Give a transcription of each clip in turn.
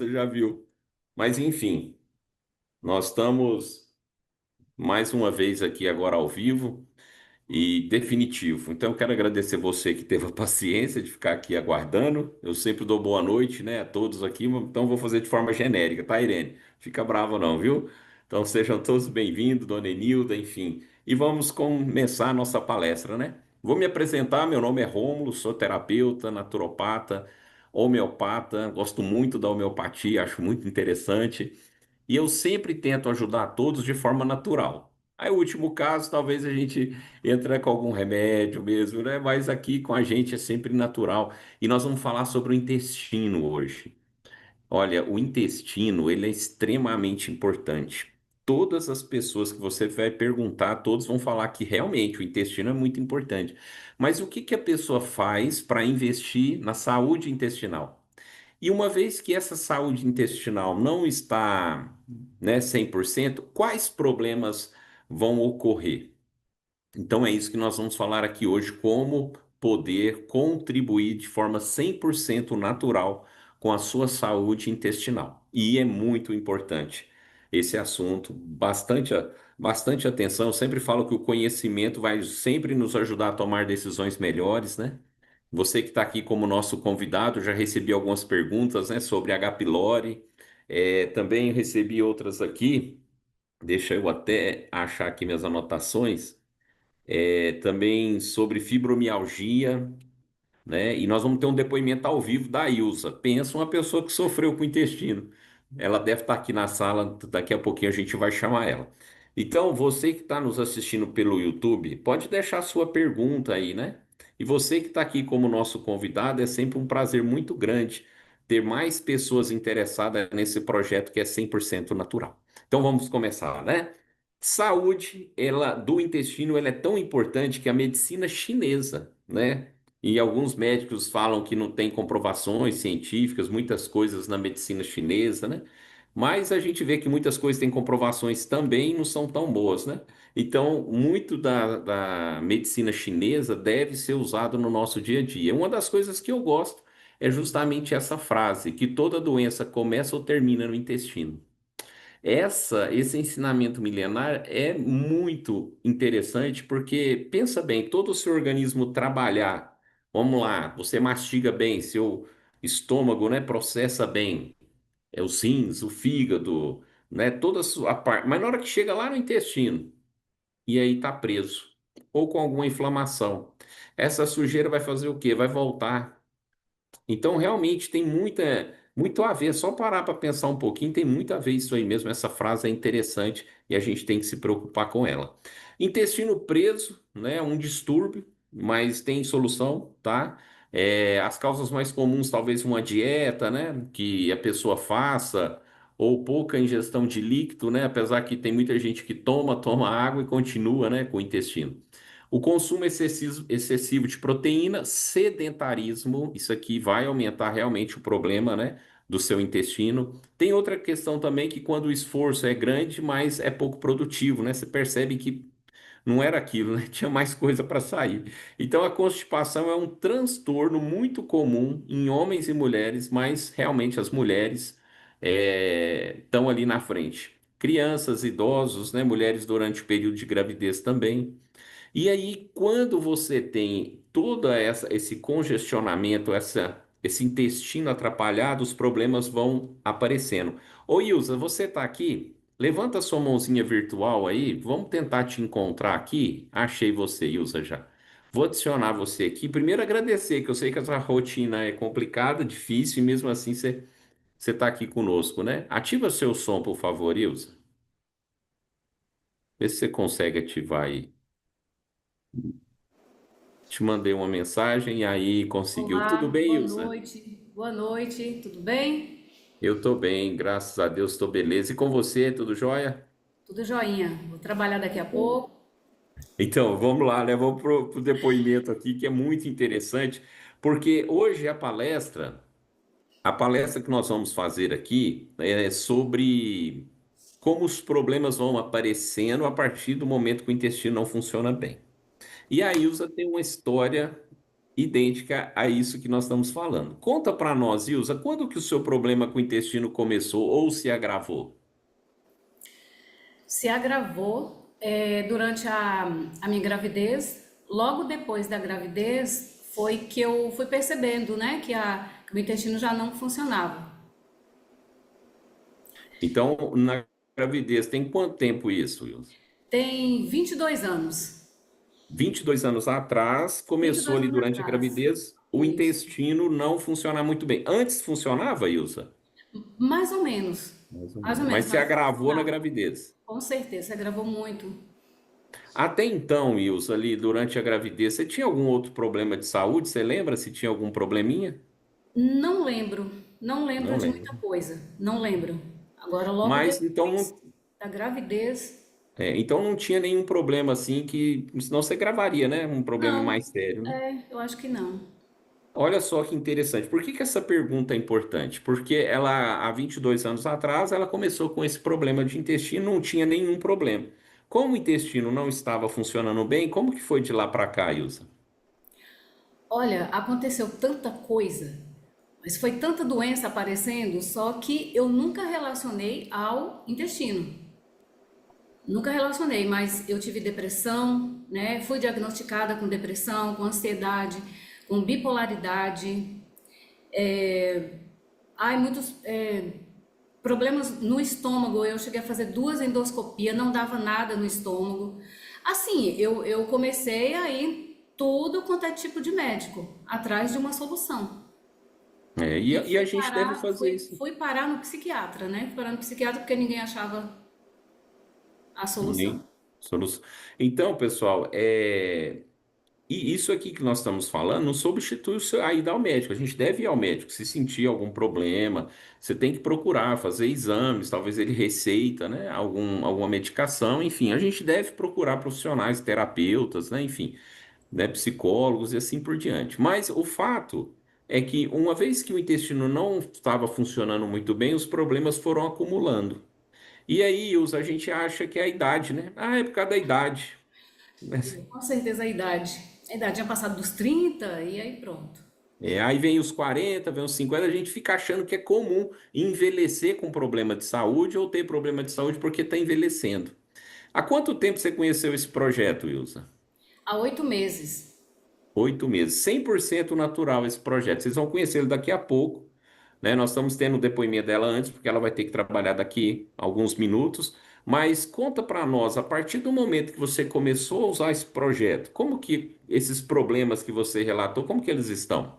você já viu. Mas enfim, nós estamos mais uma vez aqui agora ao vivo e definitivo. Então, eu quero agradecer você que teve a paciência de ficar aqui aguardando. Eu sempre dou boa noite, né, a todos aqui, então vou fazer de forma genérica, tá, Irene? Fica brava não, viu? Então, sejam todos bem-vindos, dona Enilda, enfim. E vamos começar a nossa palestra, né? Vou me apresentar, meu nome é Rômulo, sou terapeuta, naturopata, homeopata, gosto muito da homeopatia, acho muito interessante. E eu sempre tento ajudar todos de forma natural. Aí, o último caso, talvez a gente entre com algum remédio mesmo, né? Mas aqui com a gente é sempre natural. E nós vamos falar sobre o intestino hoje. Olha, o intestino, ele é extremamente importante. Todas as pessoas que você vai perguntar, todos vão falar que realmente o intestino é muito importante. Mas o que que a pessoa faz para investir na saúde intestinal? E uma vez que essa saúde intestinal não está, né, 100%, quais problemas vão ocorrer? Então é isso que nós vamos falar aqui hoje, como poder contribuir de forma 100% natural com a sua saúde intestinal. E é muito importante esse assunto, bastante atenção. Eu sempre falo que o conhecimento vai sempre nos ajudar a tomar decisões melhores, né? Você que está aqui como nosso convidado, já recebi algumas perguntas, né, sobre H. pylori. Também recebi outras aqui. Deixa eu até achar aqui minhas anotações. Também sobre fibromialgia, né? E nós vamos ter um depoimento ao vivo da Ilza. Pensa uma pessoa que sofreu com o intestino. Ela deve estar aqui na sala, daqui a pouquinho a gente vai chamar ela. Então, você que está nos assistindo pelo YouTube, pode deixar a sua pergunta aí, né? E você que está aqui como nosso convidado, é sempre um prazer muito grande ter mais pessoas interessadas nesse projeto que é 100% natural. Então, vamos começar, né? Saúde, ela do intestino, ela é tão importante que a medicina chinesa, né? E alguns médicos falam que não tem comprovações científicas, muitas coisas na medicina chinesa, né? Mas a gente vê que muitas coisas têm comprovações também e não são tão boas, né? Então, muito da medicina chinesa deve ser usado no nosso dia a dia. Uma das coisas que eu gosto é justamente essa frase, que toda doença começa ou termina no intestino. Esse ensinamento milenar é muito interessante porque, pensa bem, todo o seu organismo trabalhar, vamos lá, você mastiga bem, seu estômago, né, processa bem, os rins, o fígado, né, toda a sua parte, mas na hora que chega lá no intestino, e aí tá preso, ou com alguma inflamação, essa sujeira vai fazer o quê? Vai voltar. Então, realmente tem muito a ver. Só parar para pensar um pouquinho, tem muito a ver isso aí mesmo. Essa frase é interessante e a gente tem que se preocupar com ela. Intestino preso, né? É um distúrbio, mas tem solução, tá? As causas mais comuns, talvez uma dieta, né? Que a pessoa faça, ou pouca ingestão de líquido, né? Apesar que tem muita gente que toma água e continua, né? Com o intestino. O consumo excessivo de proteína, sedentarismo, isso aqui vai aumentar realmente o problema, né, do seu intestino. Tem outra questão também que quando o esforço é grande, mas é pouco produtivo, né? Você percebe que não era aquilo, né? Tinha mais coisa para sair. Então a constipação é um transtorno muito comum em homens e mulheres, mas realmente as mulheres estão ali na frente. Crianças, idosos, né? Mulheres durante o período de gravidez também. E aí, quando você tem esse congestionamento, esse intestino atrapalhado, os problemas vão aparecendo. Ô, Ilza, você está aqui? Levanta sua mãozinha virtual aí, vamos tentar te encontrar aqui. Achei você, Ilza, já. Vou adicionar você aqui. Primeiro, agradecer, que eu sei que essa rotina é complicada, difícil, e mesmo assim você está aqui conosco, né? Ativa seu som, por favor, Ilza. Vê se você consegue ativar aí. Te mandei uma mensagem e aí conseguiu. Tudo Olá, bem, boa Ilza? noite. Boa noite, tudo bem? Eu tô bem, graças a Deus, tô beleza. E com você, tudo jóia? Tudo joinha. Vou trabalhar daqui a Bom. pouco. Então, vamos lá, né? Vamos pro depoimento aqui, que é muito interessante, porque hoje a palestra que nós vamos fazer aqui é sobre como os problemas vão aparecendo a partir do momento que o intestino não funciona bem. E a Ilza tem uma história idêntica a isso que nós estamos falando. Conta para nós, Ilza, quando que o seu problema com o intestino começou ou se agravou? Se agravou durante a minha gravidez. Logo depois da gravidez foi que eu fui percebendo, né, que o intestino já não funcionava. Então, na gravidez, tem quanto tempo isso, Ilza? Tem 22 anos. 22 anos atrás, Vinte e começou dois ali anos durante a atrás. gravidez, o Isso. intestino não funcionar muito bem. Antes funcionava, Ilza? Mais ou menos. Mais ou Mais ou menos. Mas menos, se mas agravou na funcionava. gravidez. Com certeza, se agravou muito. Até então, Ilza, ali durante a gravidez, você tinha algum outro problema de saúde? Você lembra se tinha algum probleminha? Não lembro, não lembro Não de muita lembro. coisa, não lembro. Agora, logo Mas então depois não, da gravidez, então não tinha nenhum problema assim que, senão você gravaria, né? Um problema não, mais sério, né? eu acho que não. Olha só que interessante. Por que que essa pergunta é importante? Porque ela, há 22 anos atrás, ela começou com esse problema de intestino, não tinha nenhum problema. Como o intestino não estava funcionando bem, como que foi de lá para cá, Ilza? Olha, aconteceu tanta coisa, mas foi tanta doença aparecendo, só que eu nunca relacionei ao intestino. Nunca relacionei, mas eu tive depressão, né? Fui diagnosticada com depressão, com ansiedade, com bipolaridade. Ai, muitos problemas no estômago. Eu cheguei a fazer 2 endoscopias, não dava nada no estômago. Assim, eu comecei a ir tudo quanto é tipo de médico, atrás de uma solução. E E a gente deve fazer isso. fui parar no psiquiatra, né? Fui parar no psiquiatra porque ninguém achava a solução. Ninguém solução. Então, pessoal, e isso aqui que nós estamos falando não substitui a ida ao médico. A gente deve ir ao médico. Se sentir algum problema, você tem que procurar, fazer exames, talvez ele receita, né? Alguma medicação, enfim, a gente deve procurar profissionais, terapeutas, né? Enfim, né? Psicólogos e assim por diante. Mas o fato é que uma vez que o intestino não estava funcionando muito bem, os problemas foram acumulando. E aí, a gente acha que é a idade, né? Ah, é por causa da idade. Com certeza a idade. A idade tinha passado dos 30 e aí pronto. Aí vem os 40, vem os 50, a gente fica achando que é comum envelhecer com problema de saúde ou ter problema de saúde porque está envelhecendo. Há quanto tempo você conheceu esse projeto, Ilza? Há 8 meses. 8 meses. 100% natural esse projeto. Vocês vão conhecê-lo daqui a pouco, né? Nós estamos tendo o depoimento dela antes, porque ela vai ter que trabalhar daqui a alguns minutos. Mas conta para nós, a partir do momento que você começou a usar esse projeto, como que esses problemas que você relatou, como que eles estão?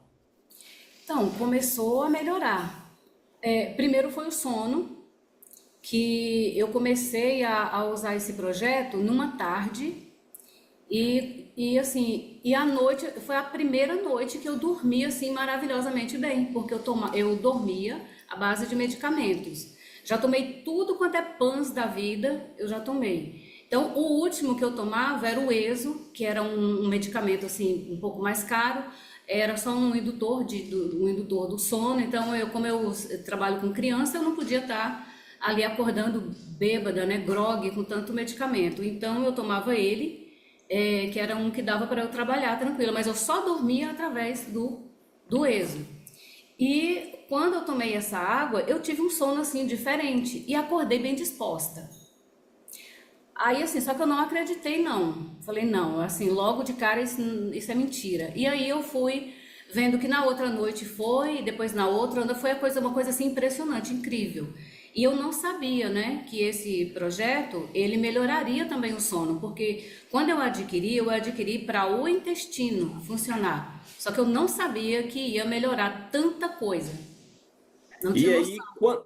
Então, começou a melhorar. Primeiro foi o sono, que eu comecei a usar esse projeto numa tarde e assim, e à noite foi a primeira noite que eu dormi assim maravilhosamente bem, porque eu dormia à base de medicamentos. Já tomei tudo quanto é pães da vida, eu já tomei. Então, o último que eu tomava era o Eso, que era um medicamento assim um pouco mais caro, era só um indutor do sono. Então, como eu trabalho com criança, eu não podia estar ali acordando bêbada, né, grogue com tanto medicamento. Então, eu tomava ele que era um que dava para eu trabalhar tranquilo, mas eu só dormia através do ESO. E quando eu tomei essa água, eu tive um sono assim diferente e acordei bem disposta. Aí assim, só que eu não acreditei não. Falei, não, assim, logo de cara isso é mentira. E aí eu fui vendo que na outra noite foi, depois na outra, foi uma coisa assim impressionante, incrível. E eu não sabia, né, que esse projeto, ele melhoraria também o sono, porque quando eu adquiri para o intestino funcionar. Só que eu não sabia que ia melhorar tanta coisa. Não E tinha aí, noção.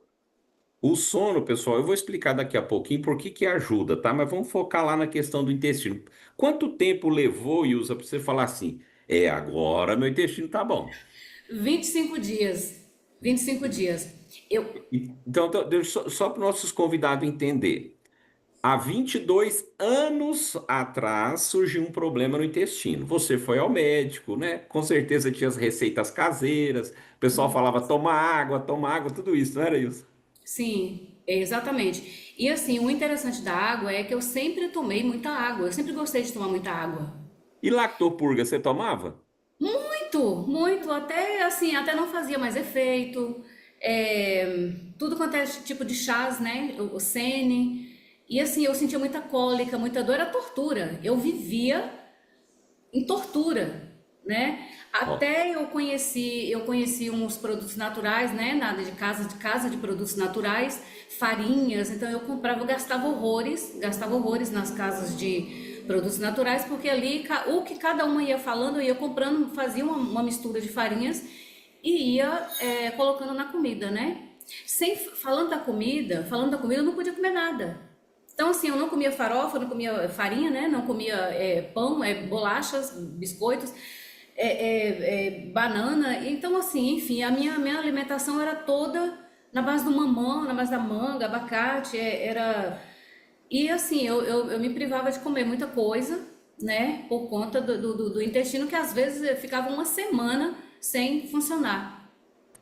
o sono, pessoal, eu vou explicar daqui a pouquinho por que que ajuda, tá? Mas vamos focar lá na questão do intestino. Quanto tempo levou, Ilza, para você falar assim? Agora meu intestino tá bom. 25 dias. 25 dias. Eu, Então, só para os nossos convidados entender. Há 22 anos atrás surgiu um problema no intestino. Você foi ao médico, né? Com certeza tinha as receitas caseiras. O pessoal falava toma água, tudo isso, não era isso? sim, exatamente. E assim, o interessante da água é que eu sempre tomei muita água. Eu sempre gostei de tomar muita água. E lactopurga, você tomava? muito, até assim, até não fazia mais efeito. Tudo quanto é tipo de chás, né? O Sene. E assim, eu sentia muita cólica, muita dor, era tortura. Eu vivia em tortura, né? Ó, Até eu conheci uns produtos naturais, né? Nada de casa de produtos naturais, farinhas. Então eu comprava, eu gastava horrores nas casas de produtos naturais, porque ali o que cada uma ia falando, eu ia comprando, fazia uma mistura de farinhas e ia colocando na comida, né? Falando da comida, eu não podia comer nada. Então, assim, eu não comia farofa, não comia farinha, né? Não comia pão, bolachas, biscoitos, banana. Então, assim, enfim, a minha alimentação era toda na base do mamão, na base da manga, abacate, era... E, assim, eu me privava de comer muita coisa, né? Por conta do intestino, que às vezes ficava uma semana sem funcionar.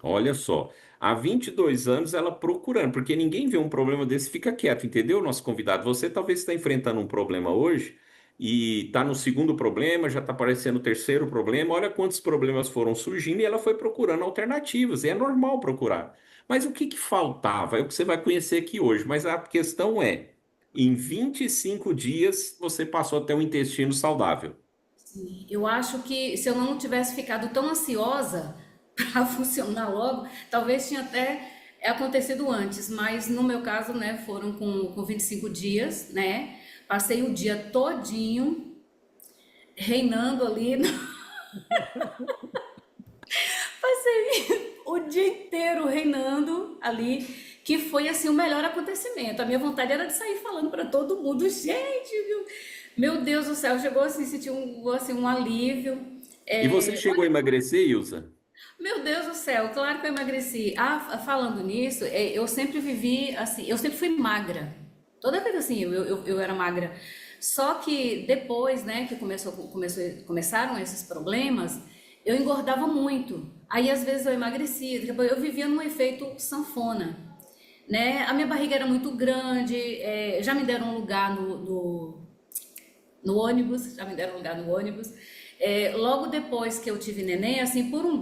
olha só, há 22 anos ela procurando, porque ninguém vê um problema desse, e fica quieto, entendeu, nosso convidado? Você talvez está enfrentando um problema hoje e está no segundo problema, já está aparecendo o terceiro problema. Olha quantos problemas foram surgindo e ela foi procurando alternativas, e é normal procurar. Mas o que que faltava? É o que você vai conhecer aqui hoje, mas a questão é, em 25 dias você passou a ter um intestino saudável. Eu acho que se eu não tivesse ficado tão ansiosa para funcionar logo, talvez tinha até acontecido antes, mas no meu caso, né, foram com 25 dias, né? Passei o dia todinho reinando ali, passei o dia inteiro reinando ali, que foi assim o melhor acontecimento. A minha vontade era de sair falando para todo mundo, gente, meu Deus do céu, chegou assim, senti um alívio. E você É, chegou a emagrecer, Ilza? Meu Deus do céu, claro que eu emagreci. Falando nisso, eu sempre vivi assim, eu sempre fui magra. Toda vez assim, eu era magra. Só que depois, né, que começaram esses problemas, eu engordava muito. Aí às vezes eu emagrecia, eu vivia num efeito sanfona, né? A minha barriga era muito grande, já me deram um lugar no ônibus, já me deram um lugar no ônibus. Logo depois que eu tive neném, assim, por um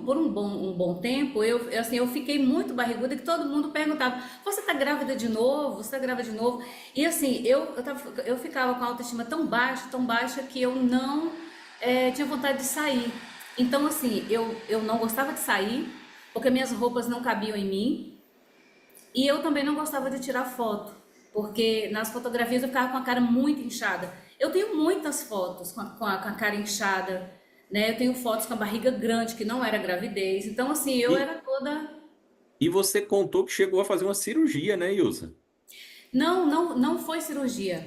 bom tempo, assim, eu fiquei muito barriguda que todo mundo perguntava, você tá grávida de novo? Você tá grávida de novo? E assim, eu ficava com a autoestima tão baixa que eu não tinha vontade de sair. Então, assim, eu não gostava de sair, porque minhas roupas não cabiam em mim, e eu também não gostava de tirar foto, porque nas fotografias eu ficava com a cara muito inchada. Eu tenho muitas fotos com a cara inchada, né? Eu tenho fotos com a barriga grande, que não era gravidez. Então, assim, eu E, era toda. e você contou que chegou a fazer uma cirurgia, né, Ilza? Não, não, não foi cirurgia.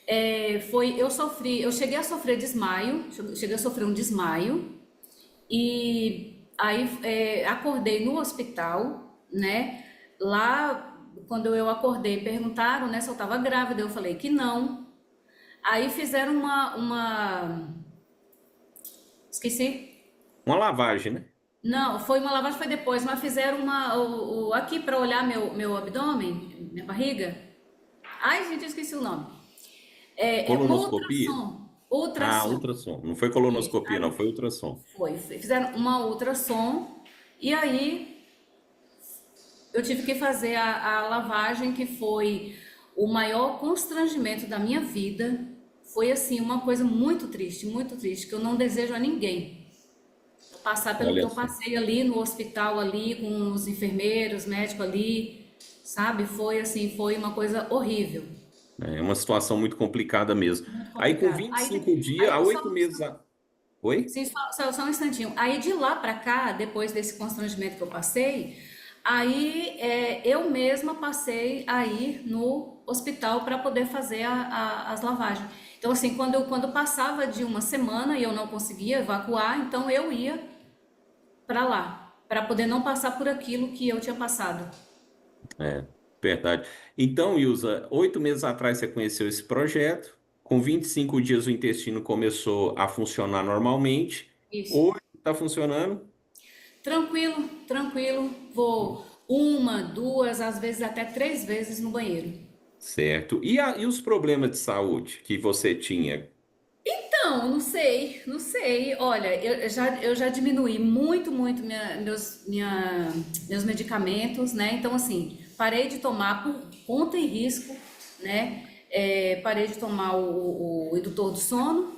Eu cheguei a sofrer desmaio, cheguei a sofrer um desmaio, e aí acordei no hospital, né? Lá, quando eu acordei, perguntaram, né, se eu estava grávida. Eu falei que não. Aí fizeram esqueci. Uma lavagem, né? Não, foi uma lavagem, foi depois, mas fizeram aqui para olhar meu abdômen, minha barriga. Ai, gente, eu esqueci o nome. É uma Colonoscopia? ultrassom. Ah, Ultrassom. ultrassom. Não foi Isso. colonoscopia, não, Aí foi ultrassom. fizeram uma ultrassom e aí eu tive que fazer a lavagem, que foi o maior constrangimento da minha vida. Foi assim, uma coisa muito triste, que eu não desejo a ninguém passar pelo que Olha eu só. passei ali no hospital ali com os enfermeiros, médicos ali, sabe? Foi assim, foi uma coisa horrível, É uma situação muito complicada mesmo. muito Aí com complicado. 25 dias, Aí há eu só, 8 meses. Oi? sim, só um instantinho. Aí de lá pra cá, depois desse constrangimento que eu passei, aí eu mesma passei a ir no hospital para poder fazer as lavagens. Então assim, quando passava de uma semana e eu não conseguia evacuar, então eu ia para lá, para poder não passar por aquilo que eu tinha passado. É, verdade. Então, Ilza, 8 meses atrás você conheceu esse projeto. Com 25 dias o intestino começou a funcionar normalmente. Isso. Hoje está funcionando. Tranquilo, tranquilo. Vou uma, duas, às vezes até 3 vezes no banheiro. Certo. E os problemas de saúde que você tinha? Então, não sei, não sei. Olha, eu já diminuí muito, muito meus medicamentos, né? Então, assim, parei de tomar por conta e risco, né? Parei de tomar o indutor do sono,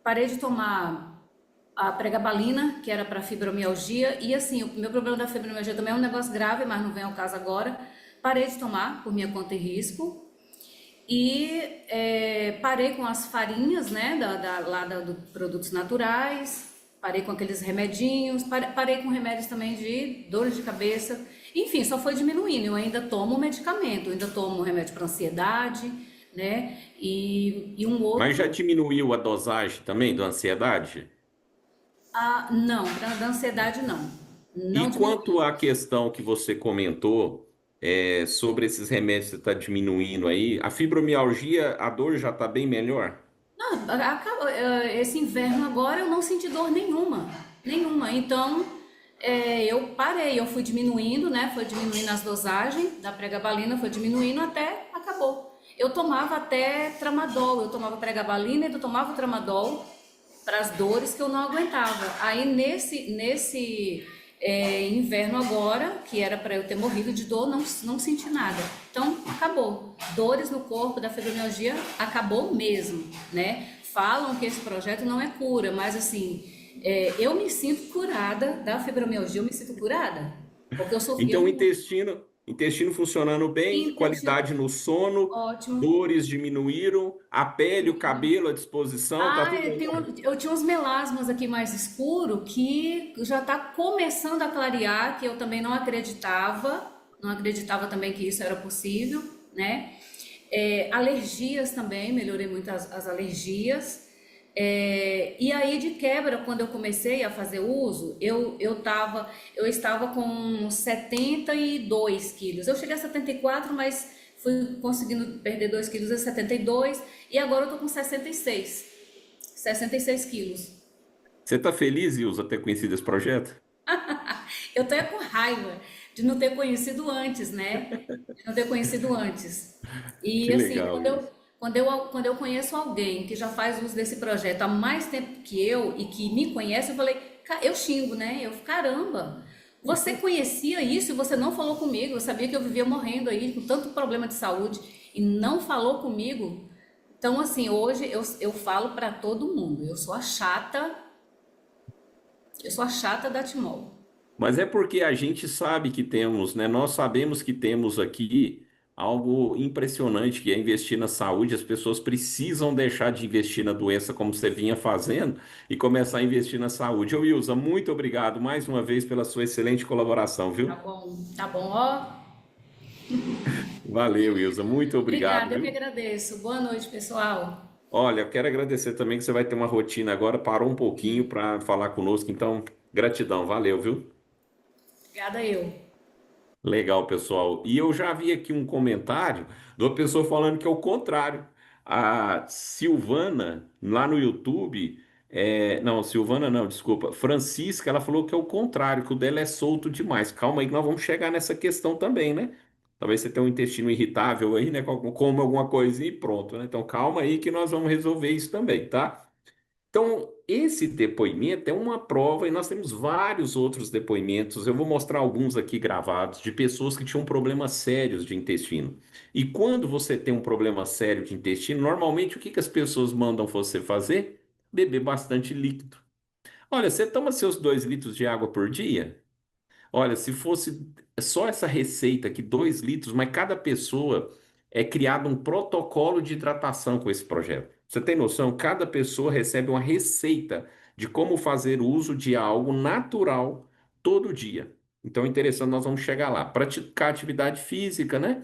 parei de tomar a pregabalina, que era para fibromialgia, e assim, o meu problema da fibromialgia também é um negócio grave, mas não vem ao caso agora. Parei de tomar por minha conta e risco. E parei com as farinhas, né, do produtos naturais, parei com aqueles remedinhos, parei com remédios também de dores de cabeça. Enfim, só foi diminuindo. Eu ainda tomo medicamento, eu ainda tomo remédio para ansiedade, né, e um Mas já outro. diminuiu a dosagem também da ansiedade? Ah, não, da ansiedade não. Não E quanto diminuiu. à questão que você comentou, sobre esses remédios que você está diminuindo aí, a fibromialgia, a dor já está bem melhor? Não, esse inverno agora eu não senti dor nenhuma, nenhuma. Então, eu parei, eu fui diminuindo, né? Foi diminuindo as dosagens da pregabalina, foi diminuindo até acabou. Eu tomava até tramadol, eu tomava pregabalina e eu tomava tramadol para as dores que eu não aguentava. Aí nesse inverno agora, que era para eu ter morrido de dor, não senti nada. Então acabou. Dores no corpo da fibromialgia acabou mesmo, né? Falam que esse projeto não é cura, mas assim, eu me sinto curada da fibromialgia, eu me sinto curada. Porque eu sofria Então, o muito. intestino funcionando bem, Intestino qualidade no sono, ótimo. dores diminuíram, a pele, o cabelo à disposição, tá Ah, tudo em ordem. eu tinha uns melasmas aqui mais escuro que já está começando a clarear, que eu também não acreditava também que isso era possível, né? Alergias também, melhorei muito as alergias. E aí de quebra, quando eu comecei a fazer uso, eu estava com 72 quilos. Eu cheguei a 74, mas fui conseguindo perder 2 quilos a 72 e agora eu tô com 66 quilos. Você está feliz, Ilza, ter conhecido esse projeto? Eu tô é com raiva de não ter conhecido antes, né? De não ter conhecido antes. E Que assim, legal, Ilza. quando eu conheço alguém que já faz uso desse projeto há mais tempo que eu e que me conhece, eu falei, eu xingo, né? Eu, caramba, você conhecia isso e você não falou comigo. Eu sabia que eu vivia morrendo aí com tanto problema de saúde e não falou comigo. Então, assim, hoje eu falo para todo mundo, eu sou a chata da Timol. Mas é porque a gente sabe que temos, né? Nós sabemos que temos aqui algo impressionante, que é investir na saúde. As pessoas precisam deixar de investir na doença como você vinha fazendo e começar a investir na saúde. Ô, Wilson, muito obrigado mais uma vez pela sua excelente colaboração, viu? Tá bom, ó. Valeu, Wilson, muito obrigado, Obrigada, eu que viu? agradeço. Boa noite, pessoal. Olha, eu quero agradecer também que você vai ter uma rotina agora, parou um pouquinho para falar conosco, então, gratidão, valeu, viu? Obrigada eu. Legal, pessoal. E eu já vi aqui um comentário de uma pessoa falando que é o contrário. A Silvana, lá no YouTube, não, Silvana não, desculpa. Francisca, ela falou que é o contrário, que o dela é solto demais. Calma aí que nós vamos chegar nessa questão também, né? Talvez você tenha um intestino irritável aí, né? Come alguma coisinha e pronto, né? Então calma aí que nós vamos resolver isso também, tá? Então, esse depoimento é uma prova, e nós temos vários outros depoimentos. Eu vou mostrar alguns aqui gravados de pessoas que tinham problemas sérios de intestino. E quando você tem um problema sério de intestino, normalmente o que que as pessoas mandam você fazer? Beber bastante líquido. Olha, você toma seus 2 litros de água por dia? Olha, se fosse só essa receita aqui, 2 litros, mas cada pessoa é criado um protocolo de hidratação com esse projeto. Você tem noção? Cada pessoa recebe uma receita de como fazer uso de algo natural todo dia. Então, é interessante, nós vamos chegar lá. Praticar atividade física, né?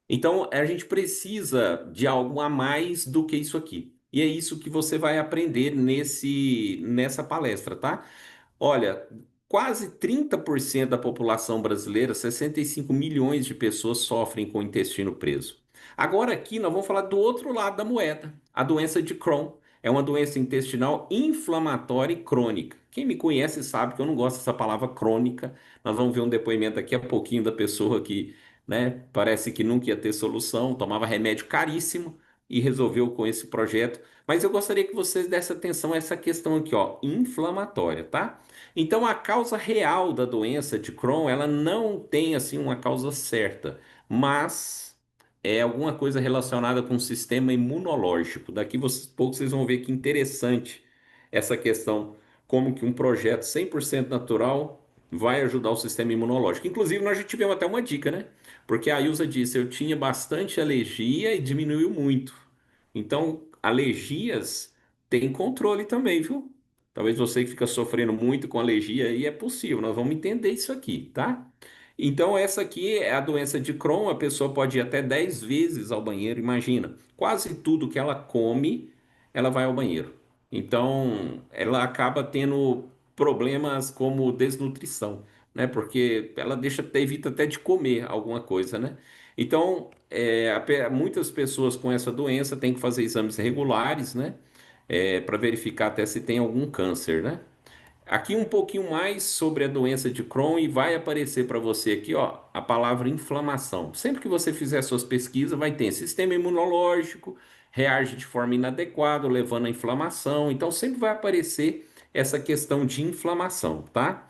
Então, a gente precisa de algo a mais do que isso aqui. E é isso que você vai aprender nessa palestra, tá? Olha, quase 30% da população brasileira, 65 milhões de pessoas sofrem com o intestino preso. Agora aqui nós vamos falar do outro lado da moeda, a doença de Crohn. É uma doença intestinal inflamatória e crônica. Quem me conhece sabe que eu não gosto dessa palavra crônica. Nós vamos ver um depoimento daqui a pouquinho da pessoa que, né, parece que nunca ia ter solução, tomava remédio caríssimo, e resolveu com esse projeto. Mas eu gostaria que vocês dessem atenção a essa questão aqui, ó, inflamatória, tá? Então, a causa real da doença de Crohn, ela não tem assim uma causa certa, mas é alguma coisa relacionada com o sistema imunológico. Daqui vocês, pouco vocês vão ver que interessante essa questão, como que um projeto 100% natural vai ajudar o sistema imunológico. Inclusive, nós já tivemos até uma dica, né? Porque a Ilza disse, eu tinha bastante alergia e diminuiu muito. Então, alergias têm controle também, viu? Talvez você que fica sofrendo muito com alergia aí é possível, nós vamos entender isso aqui, tá? Então, essa aqui é a doença de Crohn, a pessoa pode ir até 10 vezes ao banheiro, imagina. Quase tudo que ela come, ela vai ao banheiro. Então, ela acaba tendo problemas como desnutrição, né? Porque ela evita até de comer alguma coisa, né? Então, muitas pessoas com essa doença têm que fazer exames regulares, né? Para verificar até se tem algum câncer, né? Aqui um pouquinho mais sobre a doença de Crohn e vai aparecer para você aqui, ó, a palavra inflamação. Sempre que você fizer suas pesquisas, vai ter sistema imunológico, reage de forma inadequada, levando à inflamação. Então, sempre vai aparecer essa questão de inflamação, tá?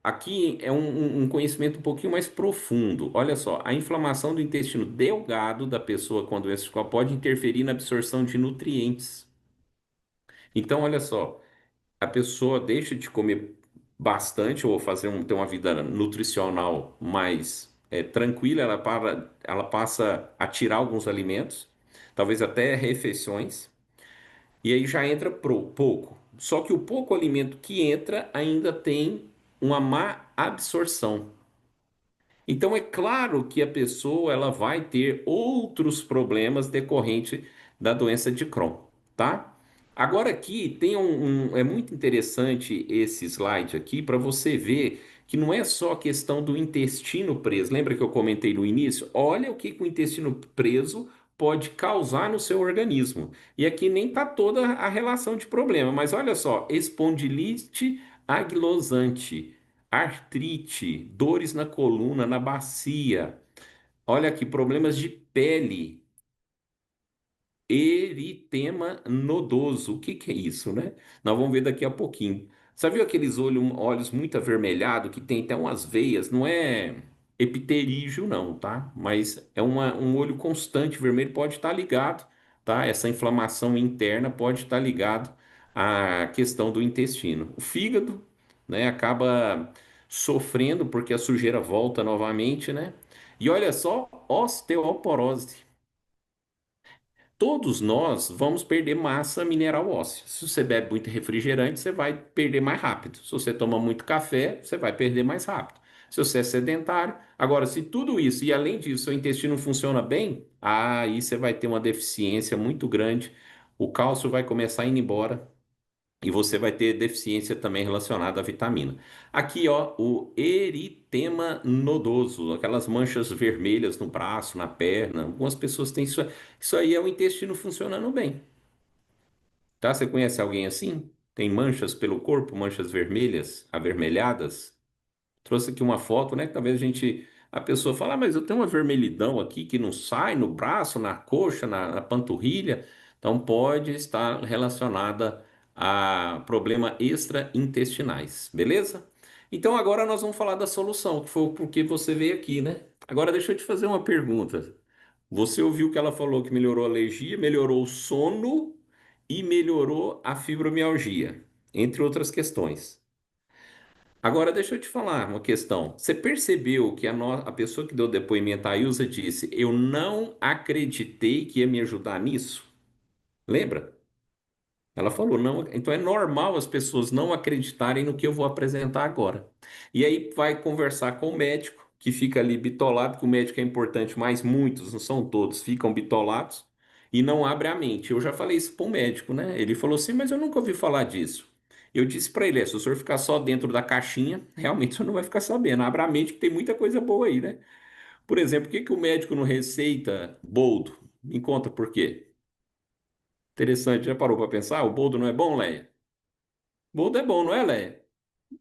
Aqui é um conhecimento um pouquinho mais profundo. Olha só, a inflamação do intestino delgado da pessoa com doença de Crohn pode interferir na absorção de nutrientes. Então, olha só, a pessoa deixa de comer bastante ou ter uma vida nutricional mais tranquila, ela passa a tirar alguns alimentos, talvez até refeições, e aí já entra pouco. Só que o pouco alimento que entra ainda tem uma má absorção. Então é claro que a pessoa ela vai ter outros problemas decorrentes da doença de Crohn, tá? Agora aqui tem é muito interessante esse slide aqui para você ver que não é só a questão do intestino preso. Lembra que eu comentei no início? Olha o que que o intestino preso pode causar no seu organismo. E aqui nem tá toda a relação de problema, mas olha só, espondilite anquilosante, artrite, dores na coluna, na bacia. Olha aqui, problemas de pele, eritema nodoso. O que que é isso, né? Nós vamos ver daqui a pouquinho. Você viu aqueles olhos muito avermelhados que tem até umas veias? Não é epiterígio, não, tá? Mas é um olho constante vermelho, pode estar ligado, tá? Essa inflamação interna pode estar ligado à questão do intestino. O fígado, né, acaba sofrendo porque a sujeira volta novamente, né? E olha só, osteoporose. Todos nós vamos perder massa mineral óssea. Se você bebe muito refrigerante, você vai perder mais rápido. Se você toma muito café, você vai perder mais rápido. Se você é sedentário. Agora, se tudo isso e além disso, seu intestino funciona bem, aí você vai ter uma deficiência muito grande. O cálcio vai começar a ir embora e você vai ter deficiência também relacionada à vitamina. Aqui, ó, o eritema nodoso, aquelas manchas vermelhas no braço, na perna. Algumas pessoas têm isso. Isso aí é o intestino funcionando bem, tá? Você conhece alguém assim? Tem manchas pelo corpo, manchas vermelhas, avermelhadas? Trouxe aqui uma foto, né? Que talvez a pessoa fale, ah, mas eu tenho uma vermelhidão aqui que não sai no braço, na coxa, na panturrilha. Então pode estar relacionada a problema extra-intestinais, beleza? Então agora nós vamos falar da solução, que foi o porquê você veio aqui, né? Agora deixa eu te fazer uma pergunta. Você ouviu que ela falou que melhorou a alergia, melhorou o sono e melhorou a fibromialgia, entre outras questões. Agora, deixa eu te falar uma questão. Você percebeu que a pessoa que deu depoimento, a Ilza, disse: Eu não acreditei que ia me ajudar nisso? Lembra? Ela falou: Não. Então é normal as pessoas não acreditarem no que eu vou apresentar agora. E aí vai conversar com o médico, que fica ali bitolado, que o médico é importante, mas muitos, não são todos, ficam bitolados e não abre a mente. Eu já falei isso para o médico, né? Ele falou assim: Mas eu nunca ouvi falar disso. Eu disse para ele: Se o senhor ficar só dentro da caixinha, realmente o senhor não vai ficar sabendo. Abra a mente que tem muita coisa boa aí, né? Por exemplo, por que que o médico não receita boldo? Me conta por quê. Interessante, já parou para pensar? O boldo não é bom, Leia? Boldo é bom, não é, Leia?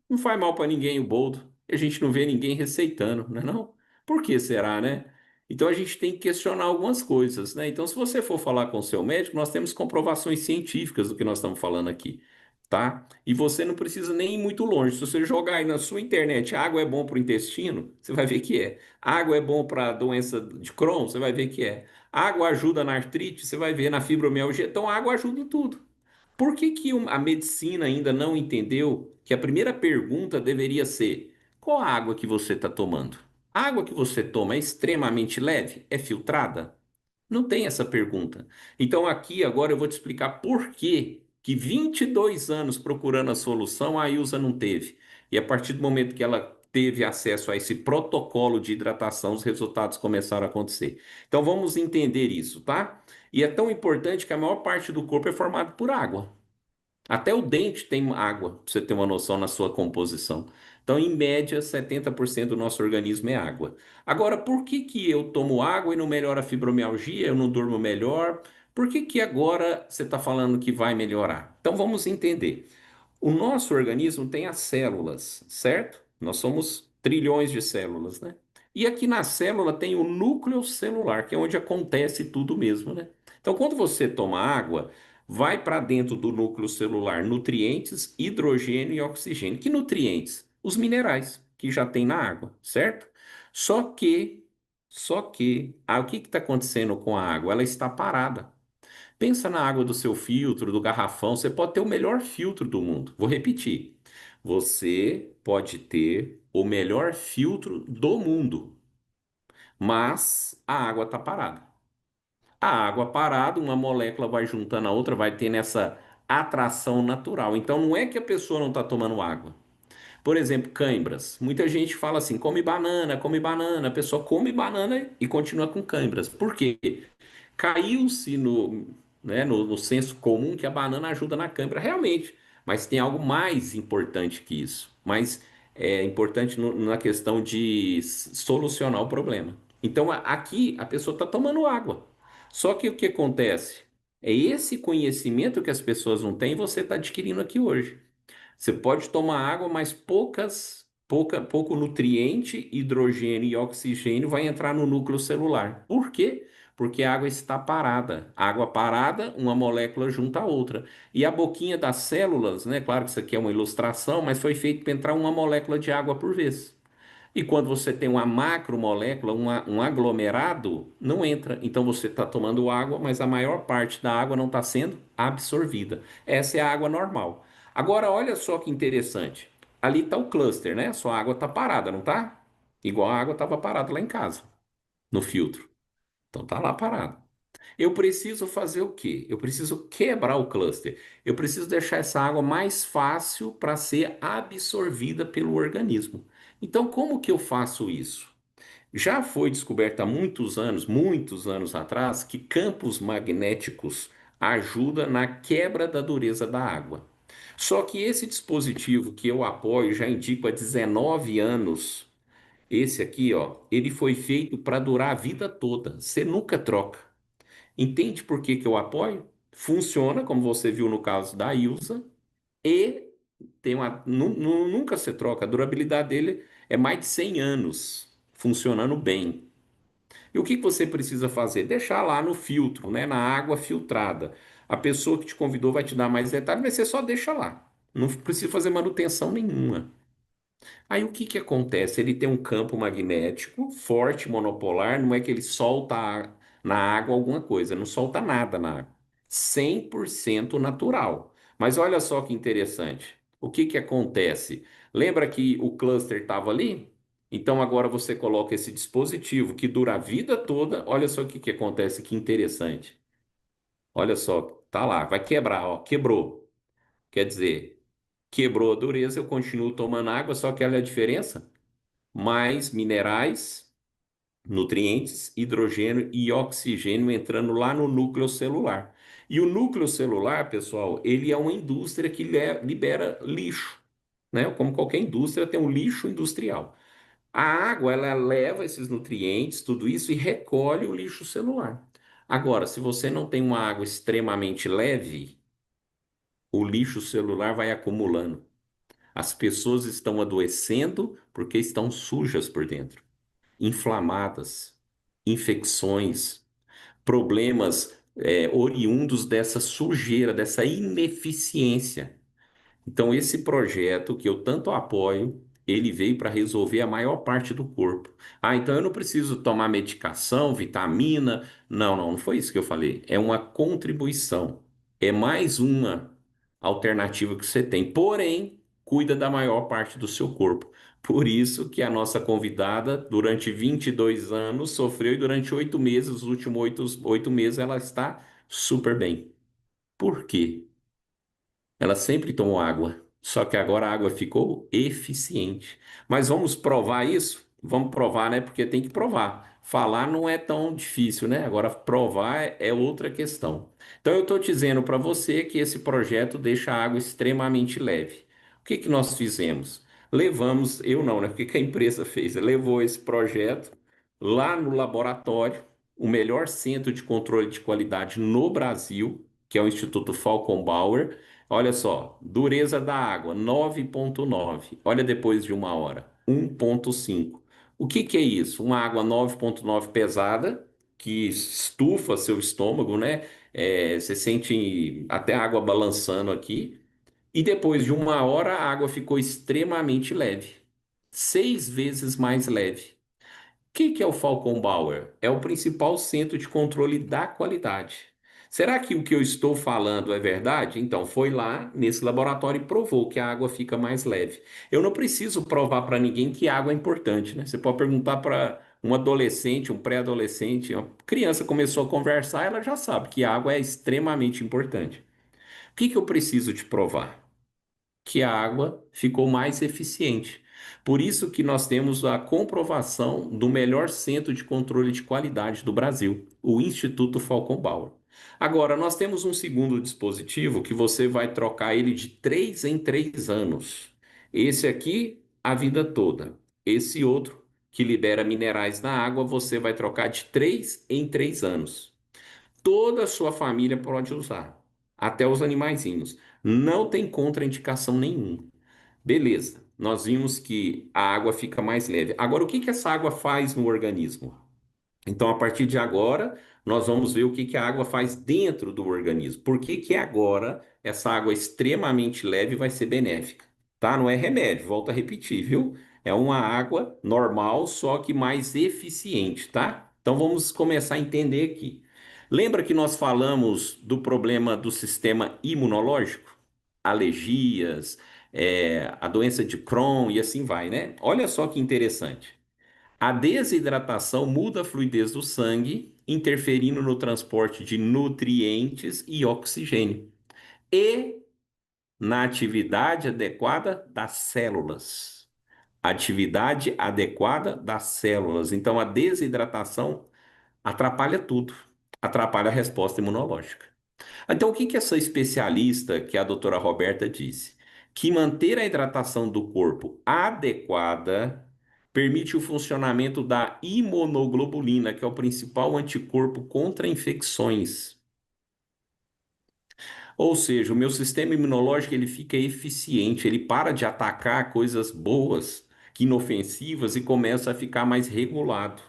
Não faz mal para ninguém o boldo. E a gente não vê ninguém receitando, não é não? Por que será, né? Então a gente tem que questionar algumas coisas, né? Então, se você for falar com o seu médico, nós temos comprovações científicas do que nós estamos falando aqui, tá? E você não precisa nem ir muito longe. Se você jogar aí na sua internet, água é bom para o intestino, você vai ver que é. Água é bom para a doença de Crohn, você vai ver que é. Água ajuda na artrite, você vai ver na fibromialgia. Então, água ajuda em tudo. Por que que a medicina ainda não entendeu que a primeira pergunta deveria ser: qual a água que você está tomando? A água que você toma é extremamente leve? É filtrada? Não tem essa pergunta. Então, aqui agora eu vou te explicar por que 22 anos procurando a solução a Ilza não teve. E a partir do momento que ela teve acesso a esse protocolo de hidratação, os resultados começaram a acontecer. Então, vamos entender isso, tá? E é tão importante que a maior parte do corpo é formado por água. Até o dente tem água, para você ter uma noção na sua composição. Então, em média, 70% do nosso organismo é água. Agora, por que que eu tomo água e não melhora a fibromialgia, eu não durmo melhor? Por que que agora você está falando que vai melhorar? Então, vamos entender. O nosso organismo tem as células, certo? Nós somos trilhões de células, né? E aqui na célula tem o núcleo celular, que é onde acontece tudo mesmo, né? Então, quando você toma água, vai para dentro do núcleo celular nutrientes, hidrogênio e oxigênio. Que nutrientes? Os minerais que já tem na água, certo? Só que, o que está acontecendo com a água? Ela está parada. Pensa na água do seu filtro, do garrafão. Você pode ter o melhor filtro do mundo. Vou repetir. Você pode ter o melhor filtro do mundo, mas a água está parada. A água parada, uma molécula vai juntando a outra, vai ter nessa atração natural. Então não é que a pessoa não está tomando água. Por exemplo, cãibras. Muita gente fala assim: come banana. A pessoa come banana e continua com cãibras. Por quê? Caiu-se no senso comum que a banana ajuda na câimbra, realmente, mas tem algo mais importante que isso, mas é importante na questão de solucionar o problema. Então, aqui a pessoa está tomando água. Só que o que acontece? É esse conhecimento que as pessoas não têm, você está adquirindo aqui hoje. Você pode tomar água, mas pouco nutriente, hidrogênio e oxigênio vai entrar no núcleo celular. Por quê? Porque a água está parada. Água parada, uma molécula junta a outra. E a boquinha das células, né? Claro que isso aqui é uma ilustração, mas foi feito para entrar uma molécula de água por vez. E quando você tem uma macromolécula, um aglomerado, não entra. Então você está tomando água, mas a maior parte da água não está sendo absorvida. Essa é a água normal. Agora, olha só que interessante. Ali está o cluster, né? Sua água está parada, não está? Igual a água estava parada lá em casa, no filtro. Então está lá parada. Eu preciso fazer o quê? Eu preciso quebrar o cluster. Eu preciso deixar essa água mais fácil para ser absorvida pelo organismo. Então, como que eu faço isso? Já foi descoberto há muitos anos atrás, que campos magnéticos ajudam na quebra da dureza da água. Só que esse dispositivo que eu apoio, já indico há 19 anos, esse aqui, ó, ele foi feito para durar a vida toda. Você nunca troca. Entende por que que eu apoio? Funciona, como você viu no caso da Ilsa, e nunca se troca. A durabilidade dele é mais de 100 anos, funcionando bem. E o que que você precisa fazer? Deixar lá no filtro, né, na água filtrada. A pessoa que te convidou vai te dar mais detalhes, mas você só deixa lá. Não precisa fazer manutenção nenhuma. Aí o que que acontece? Ele tem um campo magnético forte, monopolar, não é que ele solta na água alguma coisa, não solta nada na água. 100% natural. Mas olha só que interessante. O que que acontece? Lembra que o cluster estava ali? Então agora você coloca esse dispositivo que dura a vida toda. Olha só o que que acontece, que interessante. Olha só, tá lá, vai quebrar, ó, quebrou. Quer dizer, quebrou a dureza, eu continuo tomando água, só que olha a diferença mais minerais, nutrientes, hidrogênio e oxigênio entrando lá no núcleo celular. E o núcleo celular, pessoal, ele é uma indústria que libera lixo, né? Como qualquer indústria, tem um lixo industrial. A água, ela leva esses nutrientes, tudo isso, e recolhe o lixo celular. Agora, se você não tem uma água extremamente leve, o lixo celular vai acumulando. As pessoas estão adoecendo porque estão sujas por dentro, inflamadas. infecções, problemas oriundos dessa sujeira, dessa ineficiência. Então, esse projeto que eu tanto apoio, ele veio para resolver a maior parte do corpo. Ah, então eu não preciso tomar medicação, vitamina. Não, não, não foi isso que eu falei. É uma contribuição. É mais uma alternativa que você tem. Porém, cuida da maior parte do seu corpo. Por isso que a nossa convidada, durante 22 anos, sofreu e durante 8 meses, os últimos oito meses, ela está super bem. Por quê? Ela sempre tomou água, só que agora a água ficou eficiente. Mas vamos provar isso? Vamos provar, né? Porque tem que provar. Falar não é tão difícil, né? Agora provar é outra questão. Então eu estou dizendo para você que esse projeto deixa a água extremamente leve. O que que nós fizemos? Levamos, eu não, né? O que que a empresa fez? Levou esse projeto lá no laboratório, o melhor centro de controle de qualidade no Brasil, que é o Instituto Falcon Bauer. Olha só, dureza da água, 9,9. Olha depois de 1 hora, 1,5. O que que é isso? Uma água 9,9 pesada, que estufa seu estômago, né? Você sente até a água balançando aqui. E depois de 1 hora, a água ficou extremamente leve. 6 vezes mais leve. Que é o Falcon Bauer? É o principal centro de controle da qualidade. Será que o que eu estou falando é verdade? Então, foi lá nesse laboratório e provou que a água fica mais leve. Eu não preciso provar para ninguém que água é importante, né? Você pode perguntar para um adolescente, um pré-adolescente, uma criança começou a conversar, ela já sabe que a água é extremamente importante. O que eu preciso te provar? Que a água ficou mais eficiente. Por isso que nós temos a comprovação do melhor centro de controle de qualidade do Brasil, o Instituto Falcon Bauer. Agora, nós temos um segundo dispositivo que você vai trocar ele de 3 em 3 anos. Esse aqui, a vida toda. Esse outro, que libera minerais na água, você vai trocar de 3 em 3 anos. Toda a sua família pode usar, até os animaizinhos. Não tem contraindicação nenhuma. Beleza, nós vimos que a água fica mais leve. Agora, o que que essa água faz no organismo? Então, a partir de agora, nós vamos ver o que que a água faz dentro do organismo. Por que que agora essa água extremamente leve vai ser benéfica? Tá? Não é remédio, volto a repetir, viu? É uma água normal, só que mais eficiente, tá? Então, vamos começar a entender aqui. Lembra que nós falamos do problema do sistema imunológico? Alergias, a doença de Crohn e assim vai, né? Olha só que interessante. A desidratação muda a fluidez do sangue, interferindo no transporte de nutrientes e oxigênio e na atividade adequada das células. Atividade adequada das células. Então, a desidratação atrapalha tudo, atrapalha a resposta imunológica. Então, o que que essa especialista, que é a doutora Roberta, disse? Que manter a hidratação do corpo adequada permite o funcionamento da imunoglobulina, que é o principal anticorpo contra infecções. Ou seja, o meu sistema imunológico ele fica eficiente, ele para de atacar coisas boas, inofensivas e começa a ficar mais regulado.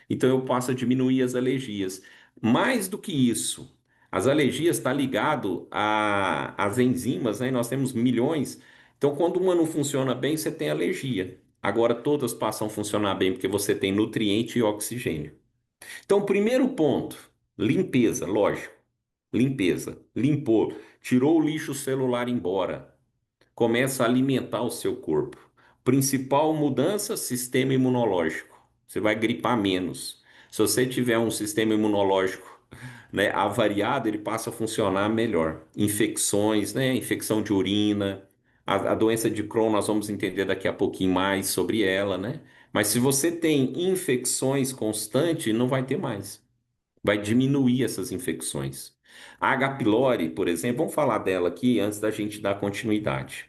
Então eu passo a diminuir as alergias. Mais do que isso, as alergias estão ligado às enzimas, né? Nós temos milhões. Então, quando uma não funciona bem, você tem alergia. Agora todas passam a funcionar bem porque você tem nutriente e oxigênio. Então, primeiro ponto, limpeza, lógico. Limpeza. Limpou, tirou o lixo celular embora, começa a alimentar o seu corpo. Principal mudança, sistema imunológico. Você vai gripar menos. Se você tiver um sistema imunológico, né, avariado, ele passa a funcionar melhor. Infecções, né, infecção de urina, a doença de Crohn, nós vamos entender daqui a pouquinho mais sobre ela, né? Mas se você tem infecções constantes, não vai ter mais. Vai diminuir essas infecções. A H. pylori, por exemplo, vamos falar dela aqui antes da gente dar continuidade.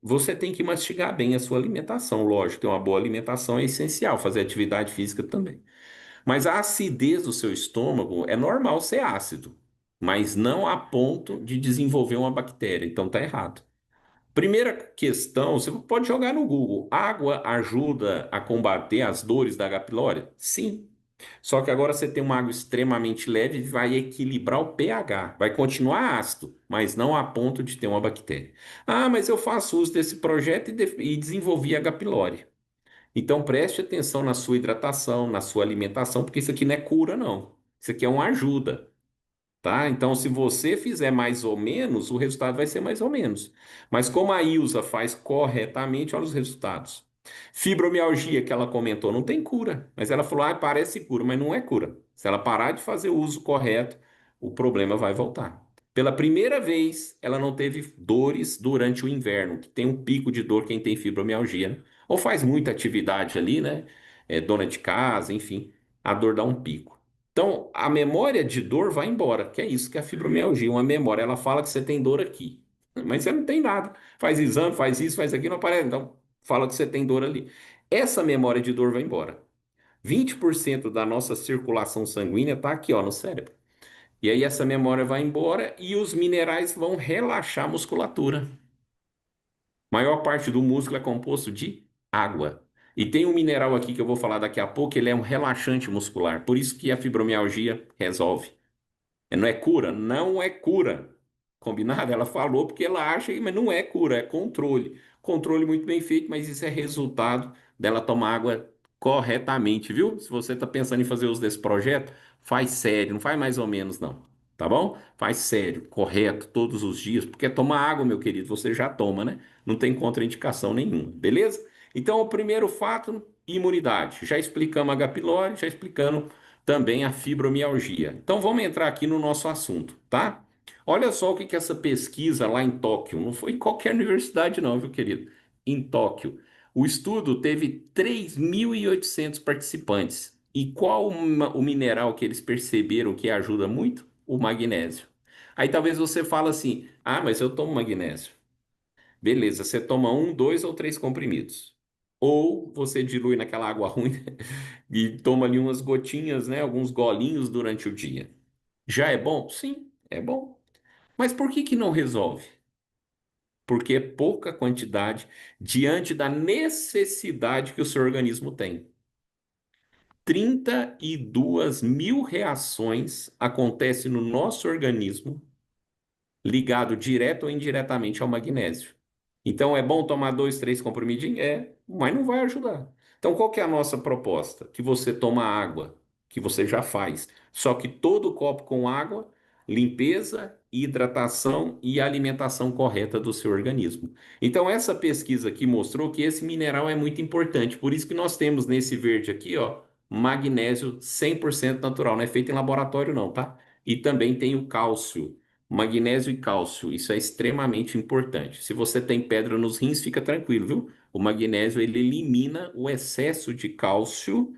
Você tem que mastigar bem a sua alimentação, lógico, ter uma boa alimentação é essencial, fazer atividade física também. Mas a acidez do seu estômago é normal ser ácido, mas não a ponto de desenvolver uma bactéria, então tá errado. Primeira questão, você pode jogar no Google. Água ajuda a combater as dores da H. pylori? Sim. Só que agora você tem uma água extremamente leve e vai equilibrar o pH. Vai continuar ácido, mas não a ponto de ter uma bactéria. Ah, mas eu faço uso desse projeto e desenvolvi H. pylori. Então preste atenção na sua hidratação, na sua alimentação, porque isso aqui não é cura, não. Isso aqui é uma ajuda. Tá? Então, se você fizer mais ou menos, o resultado vai ser mais ou menos. Mas como a Ilza faz corretamente, olha os resultados. Fibromialgia que ela comentou, não tem cura. Mas ela falou, ah, parece cura, mas não é cura. Se ela parar de fazer o uso correto, o problema vai voltar. Pela primeira vez, ela não teve dores durante o inverno, que tem um pico de dor quem tem fibromialgia, né? Ou faz muita atividade ali, né? É, dona de casa, enfim, a dor dá um pico. Então, a memória de dor vai embora, que é isso que é a fibromialgia, uma memória. Ela fala que você tem dor aqui, mas você não tem nada. Faz exame, faz isso, faz aquilo, não aparece. Então, fala que você tem dor ali. Essa memória de dor vai embora. 20% da nossa circulação sanguínea está aqui, ó, no cérebro. E aí essa memória vai embora e os minerais vão relaxar a musculatura. Maior parte do músculo é composto de água. E tem um mineral aqui que eu vou falar daqui a pouco, ele é um relaxante muscular. Por isso que a fibromialgia resolve. Não é cura? Não é cura. Combinado? Ela falou porque ela acha, mas não é cura, é controle. Controle muito bem feito, mas isso é resultado dela tomar água corretamente, viu? Se você está pensando em fazer uso desse projeto, faz sério, não faz mais ou menos, não. Tá bom? Faz sério, correto, todos os dias, porque tomar água, meu querido, você já toma, né? Não tem contraindicação nenhuma, beleza? Então, o primeiro fato, imunidade. Já explicamos a H. pylori, já explicamos também a fibromialgia. Então vamos entrar aqui no nosso assunto, tá? Olha só o que que essa pesquisa lá em Tóquio, não foi em qualquer universidade não, viu, querido? Em Tóquio. O estudo teve 3.800 participantes. E qual o mineral que eles perceberam que ajuda muito? O magnésio. Aí talvez você fale assim: "Ah, mas eu tomo magnésio". Beleza, você toma um, dois ou três comprimidos. Ou você dilui naquela água ruim e toma ali umas gotinhas, né, alguns golinhos durante o dia. Já é bom? Sim, é bom. Mas por que que não resolve? Porque é pouca quantidade diante da necessidade que o seu organismo tem. 32.000 reações acontecem no nosso organismo ligado direto ou indiretamente ao magnésio. Então é bom tomar dois, três comprimidinhos? É, mas não vai ajudar. Então qual que é a nossa proposta? Que você toma água, que você já faz. Só que todo copo com água, limpeza, hidratação e alimentação correta do seu organismo. Então essa pesquisa aqui mostrou que esse mineral é muito importante. Por isso que nós temos nesse verde aqui, ó, magnésio 100% natural. Não é feito em laboratório não, tá? E também tem o cálcio. Magnésio e cálcio, isso é extremamente importante. Se você tem pedra nos rins, fica tranquilo, viu? O magnésio ele elimina o excesso de cálcio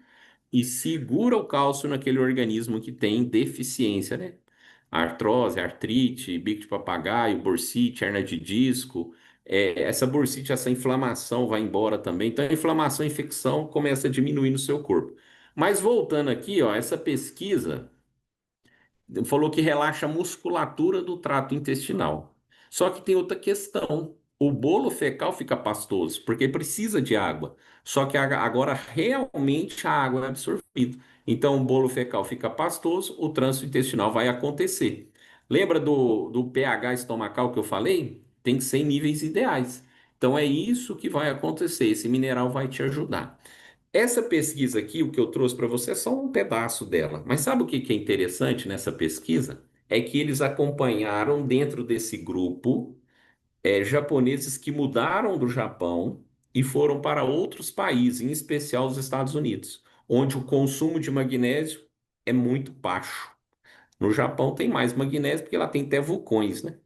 e segura o cálcio naquele organismo que tem deficiência, né? Artrose, artrite, bico de papagaio, bursite, hernia de disco. Essa bursite, essa inflamação vai embora também. Então, a inflamação, a infecção começa a diminuir no seu corpo. Mas voltando aqui, ó, essa pesquisa falou que relaxa a musculatura do trato intestinal. Só que tem outra questão. O bolo fecal fica pastoso, porque precisa de água. Só que agora realmente a água é absorvida. Então o bolo fecal fica pastoso, o trânsito intestinal vai acontecer. Lembra do pH estomacal que eu falei? Tem que ser em níveis ideais. Então é isso que vai acontecer. Esse mineral vai te ajudar. Essa pesquisa aqui, o que eu trouxe para você é só um pedaço dela. Mas sabe o que que é interessante nessa pesquisa? É que eles acompanharam dentro desse grupo japoneses que mudaram do Japão e foram para outros países, em especial os Estados Unidos, onde o consumo de magnésio é muito baixo. No Japão tem mais magnésio porque lá tem até vulcões, né?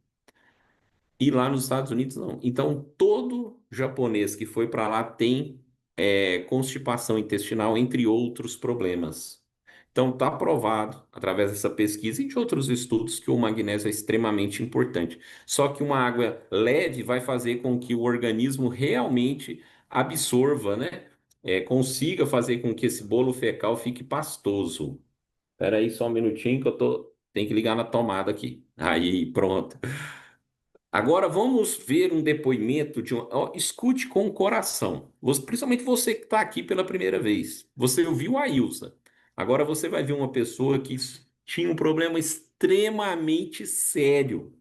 E lá nos Estados Unidos não. Então, todo japonês que foi para lá tem constipação intestinal, entre outros problemas. Então, está provado, através dessa pesquisa e de outros estudos, que o magnésio é extremamente importante. Só que uma água leve vai fazer com que o organismo realmente absorva, né? Consiga fazer com que esse bolo fecal fique pastoso. Espera aí só um minutinho que eu tenho que ligar na tomada aqui. Aí, pronto. Agora vamos ver um depoimento de um. Ó, escute com o coração. Principalmente você que está aqui pela primeira vez. Você ouviu a Ilza. Agora você vai ver uma pessoa que tinha um problema extremamente sério,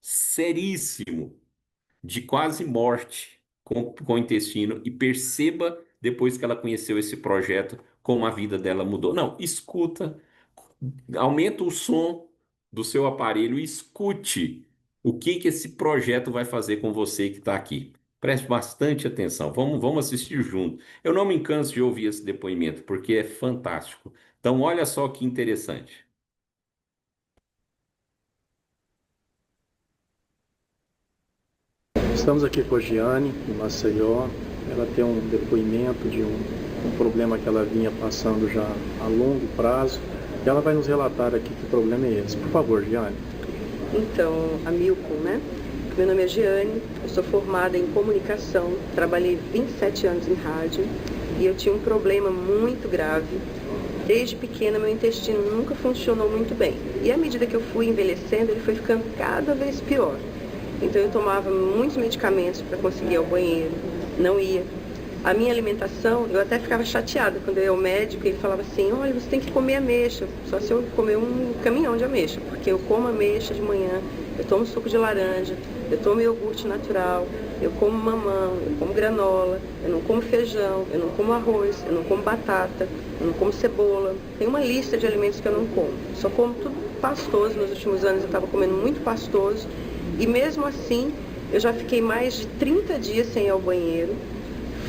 seríssimo, de quase morte com o intestino. E perceba, depois que ela conheceu esse projeto, como a vida dela mudou. Não, escuta, aumenta o som do seu aparelho e escute o que que esse projeto vai fazer com você que está aqui. Preste bastante atenção. Vamos assistir junto. Eu não me canso de ouvir esse depoimento, porque é fantástico. Então, olha só que interessante. Estamos aqui com a Giane, em Maceió. Ela tem um depoimento de um problema que ela vinha passando já a longo prazo. E ela vai nos relatar aqui que problema é esse. Por favor, Giane. Então, a Milcom, né? Meu nome é Giane, eu sou formada em comunicação, trabalhei 27 anos em rádio e eu tinha um problema muito grave. Desde pequena, meu intestino nunca funcionou muito bem. E à medida que eu fui envelhecendo, ele foi ficando cada vez pior. Então, eu tomava muitos medicamentos para conseguir ir ao banheiro, não ia. A minha alimentação, eu até ficava chateada quando eu ia ao médico e ele falava assim, olha, você tem que comer ameixa, só se eu comer um caminhão de ameixa, porque eu como ameixa de manhã, eu tomo suco de laranja, eu tomo iogurte natural, eu como mamão, eu como granola, eu não como feijão, eu não como arroz, eu não como batata, eu não como cebola. Tem uma lista de alimentos que eu não como. Só como tudo pastoso. Nos últimos anos eu estava comendo muito pastoso e mesmo assim eu já fiquei mais de 30 dias sem ir ao banheiro.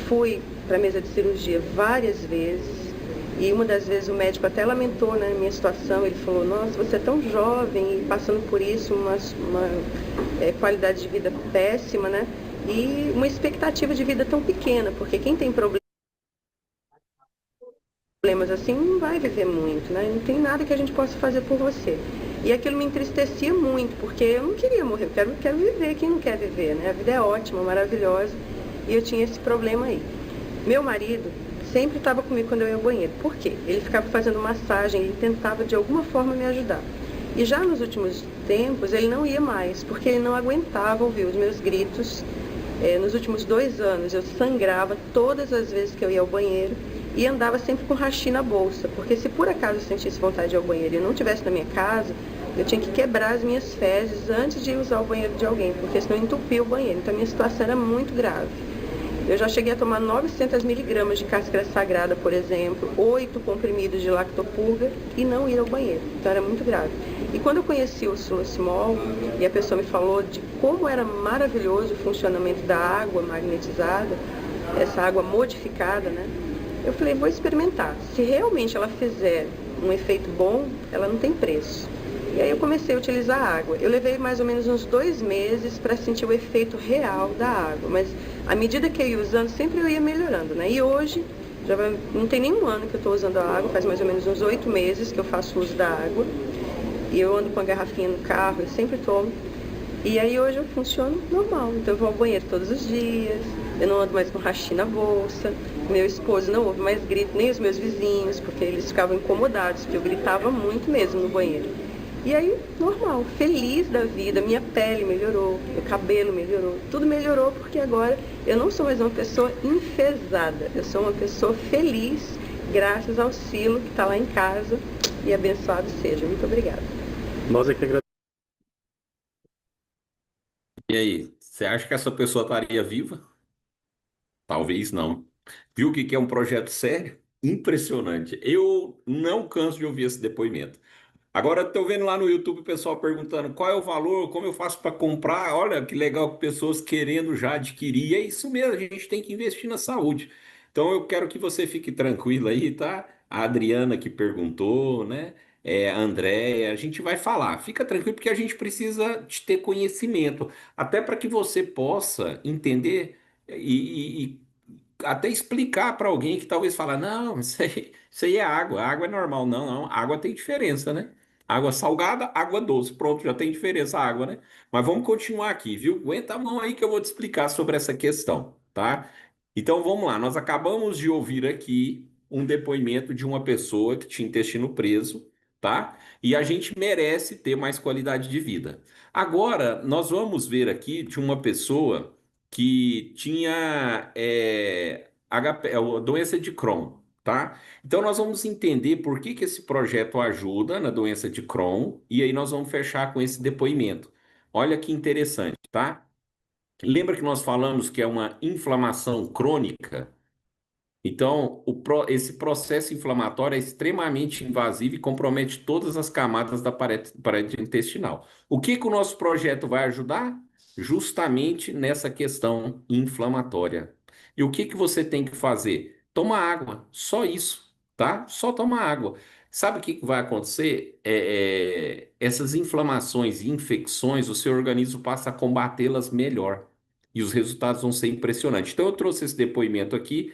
Fui para a mesa de cirurgia várias vezes e uma das vezes o médico até lamentou, né, a minha situação. Ele falou, nossa, você é tão jovem e passando por isso, uma qualidade de vida péssima, né? E uma expectativa de vida tão pequena, porque quem tem problemas assim não vai viver muito, né? Não tem nada que a gente possa fazer por você. E aquilo me entristecia muito, porque eu não queria morrer, eu quero viver, quem não quer viver, né? A vida é ótima, maravilhosa. E eu tinha esse problema aí. Meu marido sempre estava comigo quando eu ia ao banheiro. Por quê? Ele ficava fazendo massagem, ele tentava de alguma forma me ajudar. E já nos últimos tempos ele não ia mais, porque ele não aguentava ouvir os meus gritos. Nos últimos 2 anos eu sangrava todas as vezes que eu ia ao banheiro e andava sempre com hashi na bolsa, porque se por acaso eu sentisse vontade de ir ao banheiro e não estivesse na minha casa, eu tinha que quebrar as minhas fezes antes de usar o banheiro de alguém, porque senão eu entupia o banheiro. Então a minha situação era muito grave. Eu já cheguei a tomar 900 miligramas de cáscara sagrada, por exemplo, 8 comprimidos de lactopurga e não ir ao banheiro. Então era muito grave. E quando eu conheci o Sulocimol e a pessoa me falou de como era maravilhoso o funcionamento da água magnetizada, essa água modificada, né? Eu falei, vou experimentar. Se realmente ela fizer um efeito bom, ela não tem preço. E aí eu comecei a utilizar a água. Eu levei mais ou menos uns 2 meses para sentir o efeito real da água, mas à medida que eu ia usando, sempre eu ia melhorando, né? E hoje, não tem nem um ano que eu estou usando a água, faz mais ou menos uns 8 meses que eu faço uso da água. E eu ando com a garrafinha no carro, eu sempre tomo. E aí hoje eu funciono normal. Então eu vou ao banheiro todos os dias, eu não ando mais com hashi na bolsa. Meu esposo não ouve mais grito, nem os meus vizinhos, porque eles ficavam incomodados, porque eu gritava muito mesmo no banheiro. E aí, normal, feliz da vida, minha pele melhorou, meu cabelo melhorou, tudo melhorou porque agora eu não sou mais uma pessoa enfesada, eu sou uma pessoa feliz, graças ao Silo que está lá em casa, e abençoado seja. Muito obrigada. Nós é que agradecemos. E aí, você acha que essa pessoa estaria viva? Talvez não. Viu o que que é um projeto sério? Impressionante. Eu não canso de ouvir esse depoimento. Agora estou vendo lá no YouTube o pessoal perguntando qual é o valor, como eu faço para comprar. Olha que legal, pessoas querendo já adquirir. E é isso mesmo, a gente tem que investir na saúde. Então eu quero que você fique tranquilo aí, tá? A Adriana que perguntou, né? A Andréia, a gente vai falar. Fica tranquilo porque a gente precisa de ter conhecimento, até para que você possa entender e até explicar para alguém que talvez fala, não, isso aí é água, água é normal. Não, não, água tem diferença, né? Água salgada, água doce. Pronto, já tem diferença a água, né? Mas vamos continuar aqui, viu? Aguenta a mão aí que eu vou te explicar sobre essa questão, tá? Então vamos lá, nós acabamos de ouvir aqui um depoimento de uma pessoa que tinha intestino preso, tá? E a gente merece ter mais qualidade de vida. Agora, nós vamos ver aqui de uma pessoa que tinha a doença de Crohn, tá? Então, nós vamos entender por que que esse projeto ajuda na doença de Crohn, e aí nós vamos fechar com esse depoimento. Olha que interessante, tá? Lembra que nós falamos que é uma inflamação crônica? Então, esse processo inflamatório é extremamente invasivo e compromete todas as camadas da parede intestinal. O que que o nosso projeto vai ajudar? Justamente nessa questão inflamatória. E o que que você tem que fazer? Tomar água, só isso, tá? Só tomar água. Sabe o que que vai acontecer? Essas inflamações e infecções, o seu organismo passa a combatê-las melhor. E os resultados vão ser impressionantes. Então, eu trouxe esse depoimento aqui.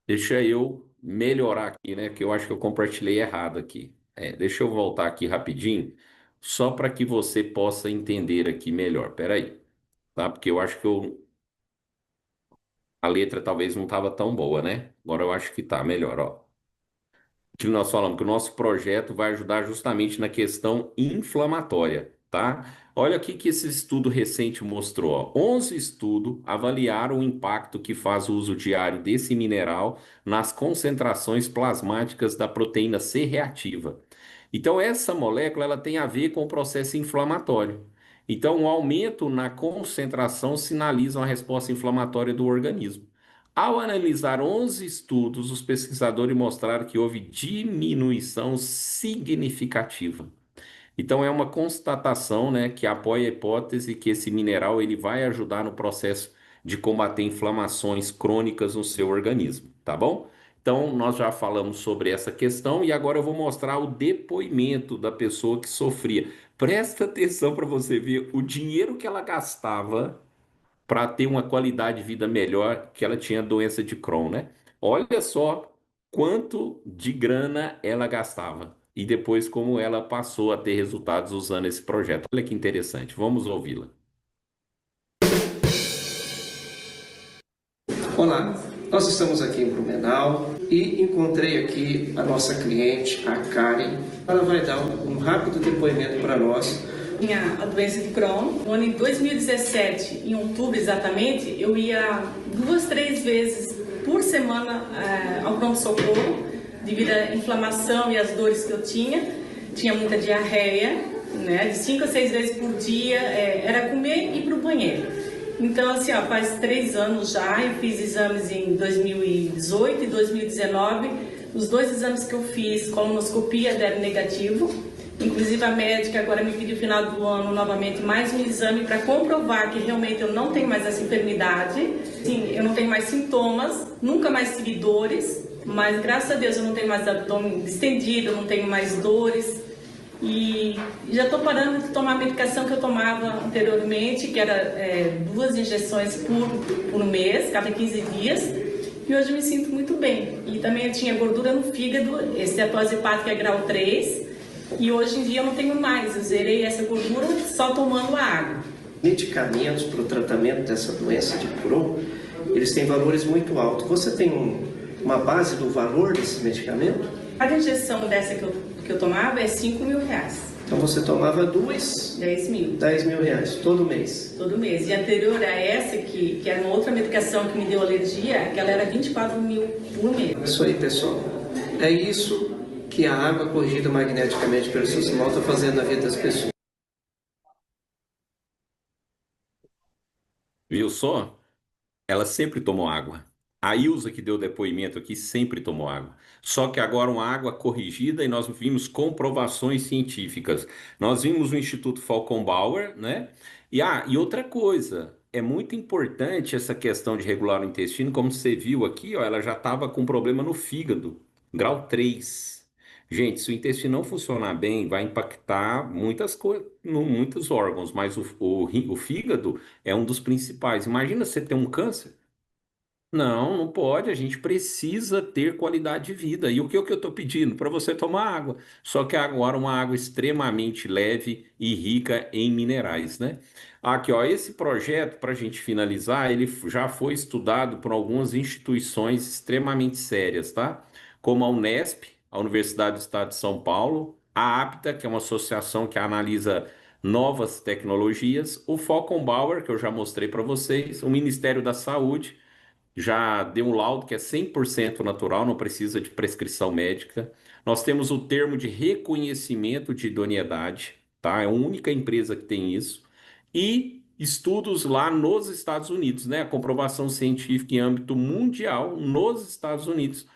Deixa eu melhorar aqui, né? Que eu acho que eu compartilhei errado aqui. Deixa eu voltar aqui rapidinho, só para que você possa entender aqui melhor. Peraí, tá? Porque eu acho que a letra talvez não estava tão boa, né? Agora eu acho que tá melhor, ó. Que nós falamos que o nosso projeto vai ajudar justamente na questão inflamatória, tá? Olha aqui que esse estudo recente mostrou, ó. 11 estudos avaliaram o impacto que faz o uso diário desse mineral nas concentrações plasmáticas da proteína C reativa. Então, essa molécula ela tem a ver com o processo inflamatório. Então, o aumento na concentração sinaliza uma resposta inflamatória do organismo. Ao analisar 11 estudos, os pesquisadores mostraram que houve diminuição significativa. Então é uma constatação, né, que apoia a hipótese que esse mineral ele vai ajudar no processo de combater inflamações crônicas no seu organismo, tá bom? Então nós já falamos sobre essa questão e agora eu vou mostrar o depoimento da pessoa que sofria. Presta atenção para você ver o dinheiro que ela gastava para ter uma qualidade de vida melhor, que ela tinha doença de Crohn, né? Olha só quanto de grana ela gastava e depois como ela passou a ter resultados usando esse projeto. Olha que interessante, vamos ouvi-la. Olá, nós estamos aqui em Blumenau e encontrei aqui a nossa cliente, a Karen. Ela vai dar um rápido depoimento para nós. Tinha a doença de Crohn. No ano de 2017, em outubro exatamente, eu ia 2, 3 vezes por semana ao pronto-socorro, devido à inflamação e às dores que eu tinha. Tinha muita diarreia, né? De 5 a 6 vezes por dia, era comer e ir para o banheiro. Então, assim, ó, faz 3 anos já, eu fiz exames em 2018 e 2019. Os 2 exames que eu fiz, colonoscopia, deram negativo. Inclusive, a médica agora me pediu no final do ano novamente mais um exame para comprovar que realmente eu não tenho mais essa enfermidade. Sim, eu não tenho mais sintomas, nunca mais tive dores, mas graças a Deus eu não tenho mais abdômen distendido, eu não tenho mais dores. E já estou parando de tomar a medicação que eu tomava anteriormente, que era 2 injeções por mês, cada 15 dias. E hoje eu me sinto muito bem. E também eu tinha gordura no fígado, esteatose hepática é grau 3. E hoje em dia eu não tenho mais, eu zerei essa gordura só tomando a água. Medicamentos para o tratamento dessa doença de Crohn, eles têm valores muito altos. Você tem uma base do valor desse medicamento? Cada injeção dessa que eu tomava é R$ 5.000. Então você tomava 2? 10 mil. 10 mil reais, todo mês? Todo mês. E anterior a essa, que era uma outra medicação que me deu alergia, que ela era 24 mil por mês. Isso aí, pessoal. É isso que a água corrigida magneticamente pelo Sismol está fazendo na vida das pessoas. Viu só? Ela sempre tomou água. A Ilza, que deu depoimento aqui, sempre tomou água. Só que agora uma água corrigida e nós vimos comprovações científicas. Nós vimos o Instituto Falcon Bauer, né? E outra coisa, é muito importante essa questão de regular o intestino. Como você viu aqui, ó, ela já estava com problema no fígado, grau 3. Gente, se o intestino não funcionar bem, vai impactar muitas coisas, muitos órgãos, mas o fígado é um dos principais. Imagina você ter um câncer. Não, não pode. A gente precisa ter qualidade de vida. E o que eu estou pedindo? Para você tomar água. Só que agora uma água extremamente leve e rica em minerais, né? Aqui, ó, esse projeto, para a gente finalizar, ele já foi estudado por algumas instituições extremamente sérias, tá? Como a Unesp, a Universidade do Estado de São Paulo, a APTA, que é uma associação que analisa novas tecnologias, o Fockenbauer, que eu já mostrei para vocês, o Ministério da Saúde, já deu um laudo que é 100% natural, não precisa de prescrição médica. Nós temos o termo de reconhecimento de idoneidade, tá? É a única empresa que tem isso. E estudos lá nos Estados Unidos, né? A comprovação científica em âmbito mundial nos Estados Unidos,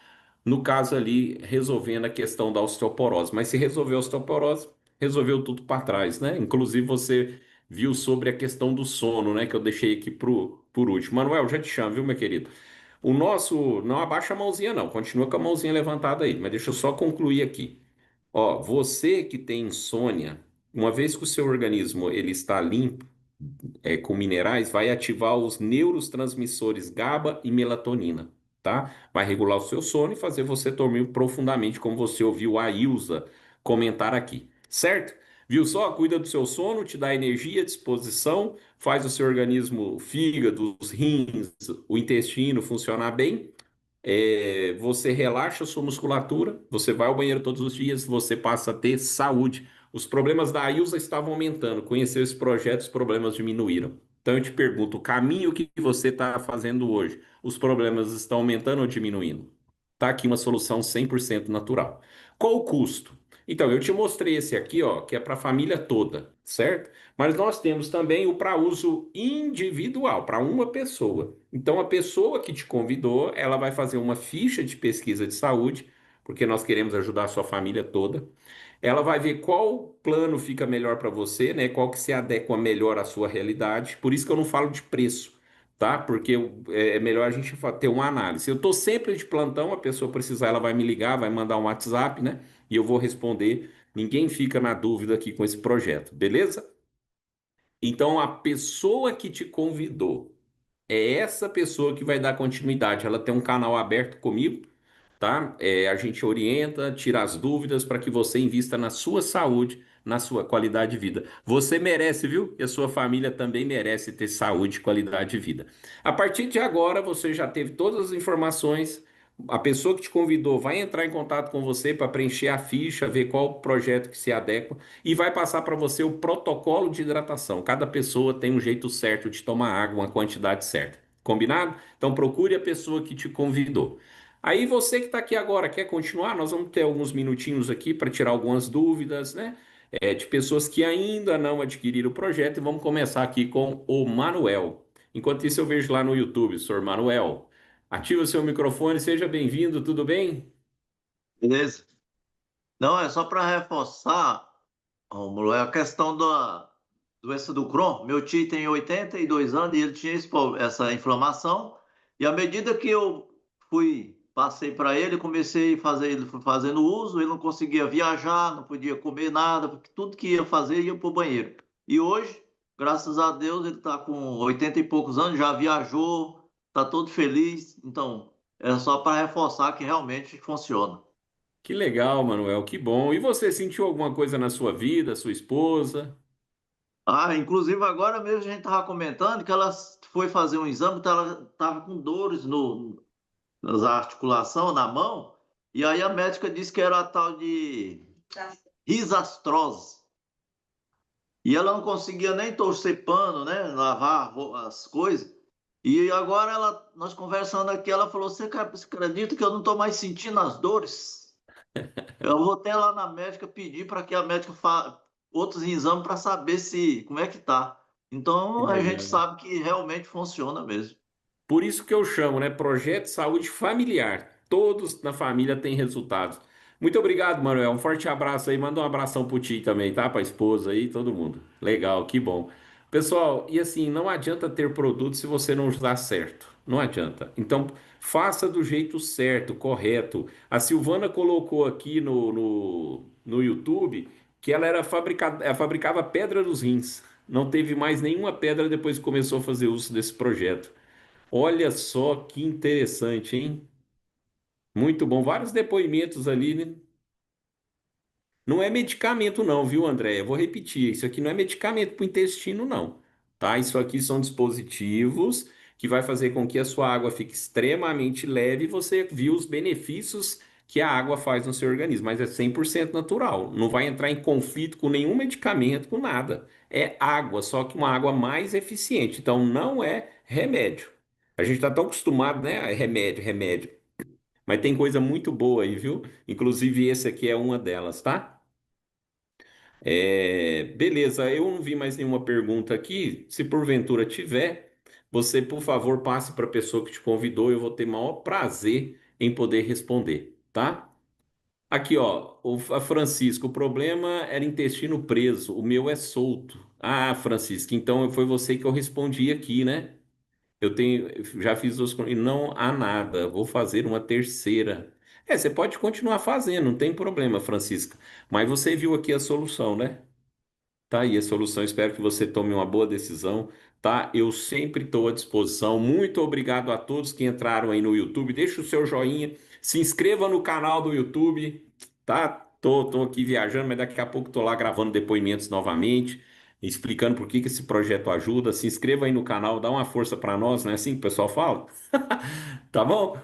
no caso ali, resolvendo a questão da osteoporose. Mas se resolveu a osteoporose, resolveu tudo para trás, né? Inclusive você viu sobre a questão do sono, né? Que eu deixei aqui por último. Manuel, já te chamo, viu, meu querido? O nosso, não abaixa a mãozinha não, continua com a mãozinha levantada aí, mas deixa eu só concluir aqui. Ó, você que tem insônia, uma vez que o seu organismo ele está limpo, com minerais, vai ativar os neurotransmissores GABA e melatonina, tá? Vai regular o seu sono e fazer você dormir profundamente, como você ouviu a Ilza comentar aqui, certo? Viu só? Cuida do seu sono, te dá energia, disposição, faz o seu organismo, o fígado, os rins, o intestino funcionar bem. Você relaxa a sua musculatura, você vai ao banheiro todos os dias, você passa a ter saúde. Os problemas da Ilza estavam aumentando. Conheceu esse projeto, os problemas diminuíram. Então eu te pergunto, o caminho que você está fazendo hoje, os problemas estão aumentando ou diminuindo? Tá aqui uma solução 100% natural. Qual o custo? Então, eu te mostrei esse aqui, ó, que é para a família toda, certo? Mas nós temos também o para uso individual, para uma pessoa. Então, a pessoa que te convidou, ela vai fazer uma ficha de pesquisa de saúde, porque nós queremos ajudar a sua família toda. Ela vai ver qual plano fica melhor para você, né? Qual que se adequa melhor à sua realidade. Por isso que eu não falo de preço, tá? Porque é melhor a gente ter uma análise. Eu estou sempre de plantão, a pessoa precisar, ela vai me ligar, vai mandar um WhatsApp, né? E eu vou responder. Ninguém fica na dúvida aqui com esse projeto, beleza? Então, a pessoa que te convidou é essa pessoa que vai dar continuidade. Ela tem um canal aberto comigo, tá? A gente orienta, tira as dúvidas para que você invista na sua saúde, na sua qualidade de vida. Você merece, viu? E a sua família também merece ter saúde e qualidade de vida. A partir de agora, você já teve todas as informações. A pessoa que te convidou vai entrar em contato com você para preencher a ficha, ver qual o projeto que se adequa e vai passar para você o protocolo de hidratação. Cada pessoa tem um jeito certo de tomar água, uma quantidade certa. Combinado? Então procure a pessoa que te convidou. Aí você que está aqui agora, quer continuar? Nós vamos ter alguns minutinhos aqui para tirar algumas dúvidas, né? De pessoas que ainda não adquiriram o projeto e vamos começar aqui com o Manuel. Enquanto isso, eu vejo lá no YouTube, Sr. Manuel. Ativa o seu microfone, seja bem-vindo, tudo bem? Beleza? Não, é só para reforçar, Rômulo, é a questão da doença do Crohn. Meu tio tem 82 anos e ele tinha essa inflamação. E à medida que eu passei para ele, comecei a fazer ele foi fazendo uso, ele não conseguia viajar, não podia comer nada, porque tudo que ia fazer ia para o banheiro. E hoje, graças a Deus, ele está com 80 e poucos anos, já viajou, está todo feliz. Então, é só para reforçar que realmente funciona. Que legal, Manuel, que bom. E você sentiu alguma coisa na sua vida, sua esposa? Ah, inclusive agora mesmo a gente estava comentando que ela foi fazer um exame, então ela estava com dores nas articulações, na mão, e aí a médica disse que era a tal de risastrose. E ela não conseguia nem torcer pano, né? Lavar as coisas. E agora nós conversando aqui, ela falou: Você acredita que eu não estou mais sentindo as dores? Eu vou até lá na médica pedir para que a médica faça outros exames para saber se como é que tá. Que Então a gente legal. sabe que realmente funciona mesmo. Por isso que eu chamo, né? Projeto Saúde Familiar. Todos na família têm resultados. Muito obrigado, Manuel. Um forte abraço aí. Manda um abração pro Ti também, tá? Pra esposa aí, todo mundo. Legal, que bom. Pessoal, e assim, não adianta ter produto se você não usar certo. Não adianta. Então, faça do jeito certo, correto. A Silvana colocou aqui no YouTube que ela era fabricada, ela fabricava pedra dos rins. Não teve mais nenhuma pedra depois que começou a fazer uso desse projeto. Olha só que interessante, hein? Muito bom. Vários depoimentos ali, né? Não é medicamento, não, viu, André? Eu vou repetir. Isso aqui não é medicamento para o intestino, não. Tá? Isso aqui são dispositivos que vai fazer com que a sua água fique extremamente leve e você viu os benefícios que a água faz no seu organismo, mas é 100% natural. Não vai entrar em conflito com nenhum medicamento, com nada. É água, só que uma água mais eficiente. Então não é remédio. A gente está tão acostumado, né? A remédio, remédio. Mas tem coisa muito boa aí, viu? Inclusive esse aqui é uma delas, tá? Beleza, eu não vi mais nenhuma pergunta aqui. Se porventura tiver, você, por favor, passe para a pessoa que te convidou. Eu vou ter maior prazer em poder responder, tá? Aqui, ó, a Francisco, o problema era intestino preso, o meu é solto. Ah, Francisco, então foi você que eu respondi aqui, né? Já fiz duas, e não há nada. Vou fazer uma terceira. Você pode continuar fazendo, não tem problema, Francisca. Mas você viu aqui a solução, né? Tá aí a solução. Espero que você tome uma boa decisão, tá? Eu sempre estou à disposição. Muito obrigado a todos que entraram aí no YouTube. Deixa o seu joinha, se inscreva no canal do YouTube, tá? Tô aqui viajando, mas daqui a pouco tô lá gravando depoimentos novamente, explicando por que que esse projeto ajuda. Se inscreva aí no canal, dá uma força para nós, não é assim que o pessoal fala? Tá bom?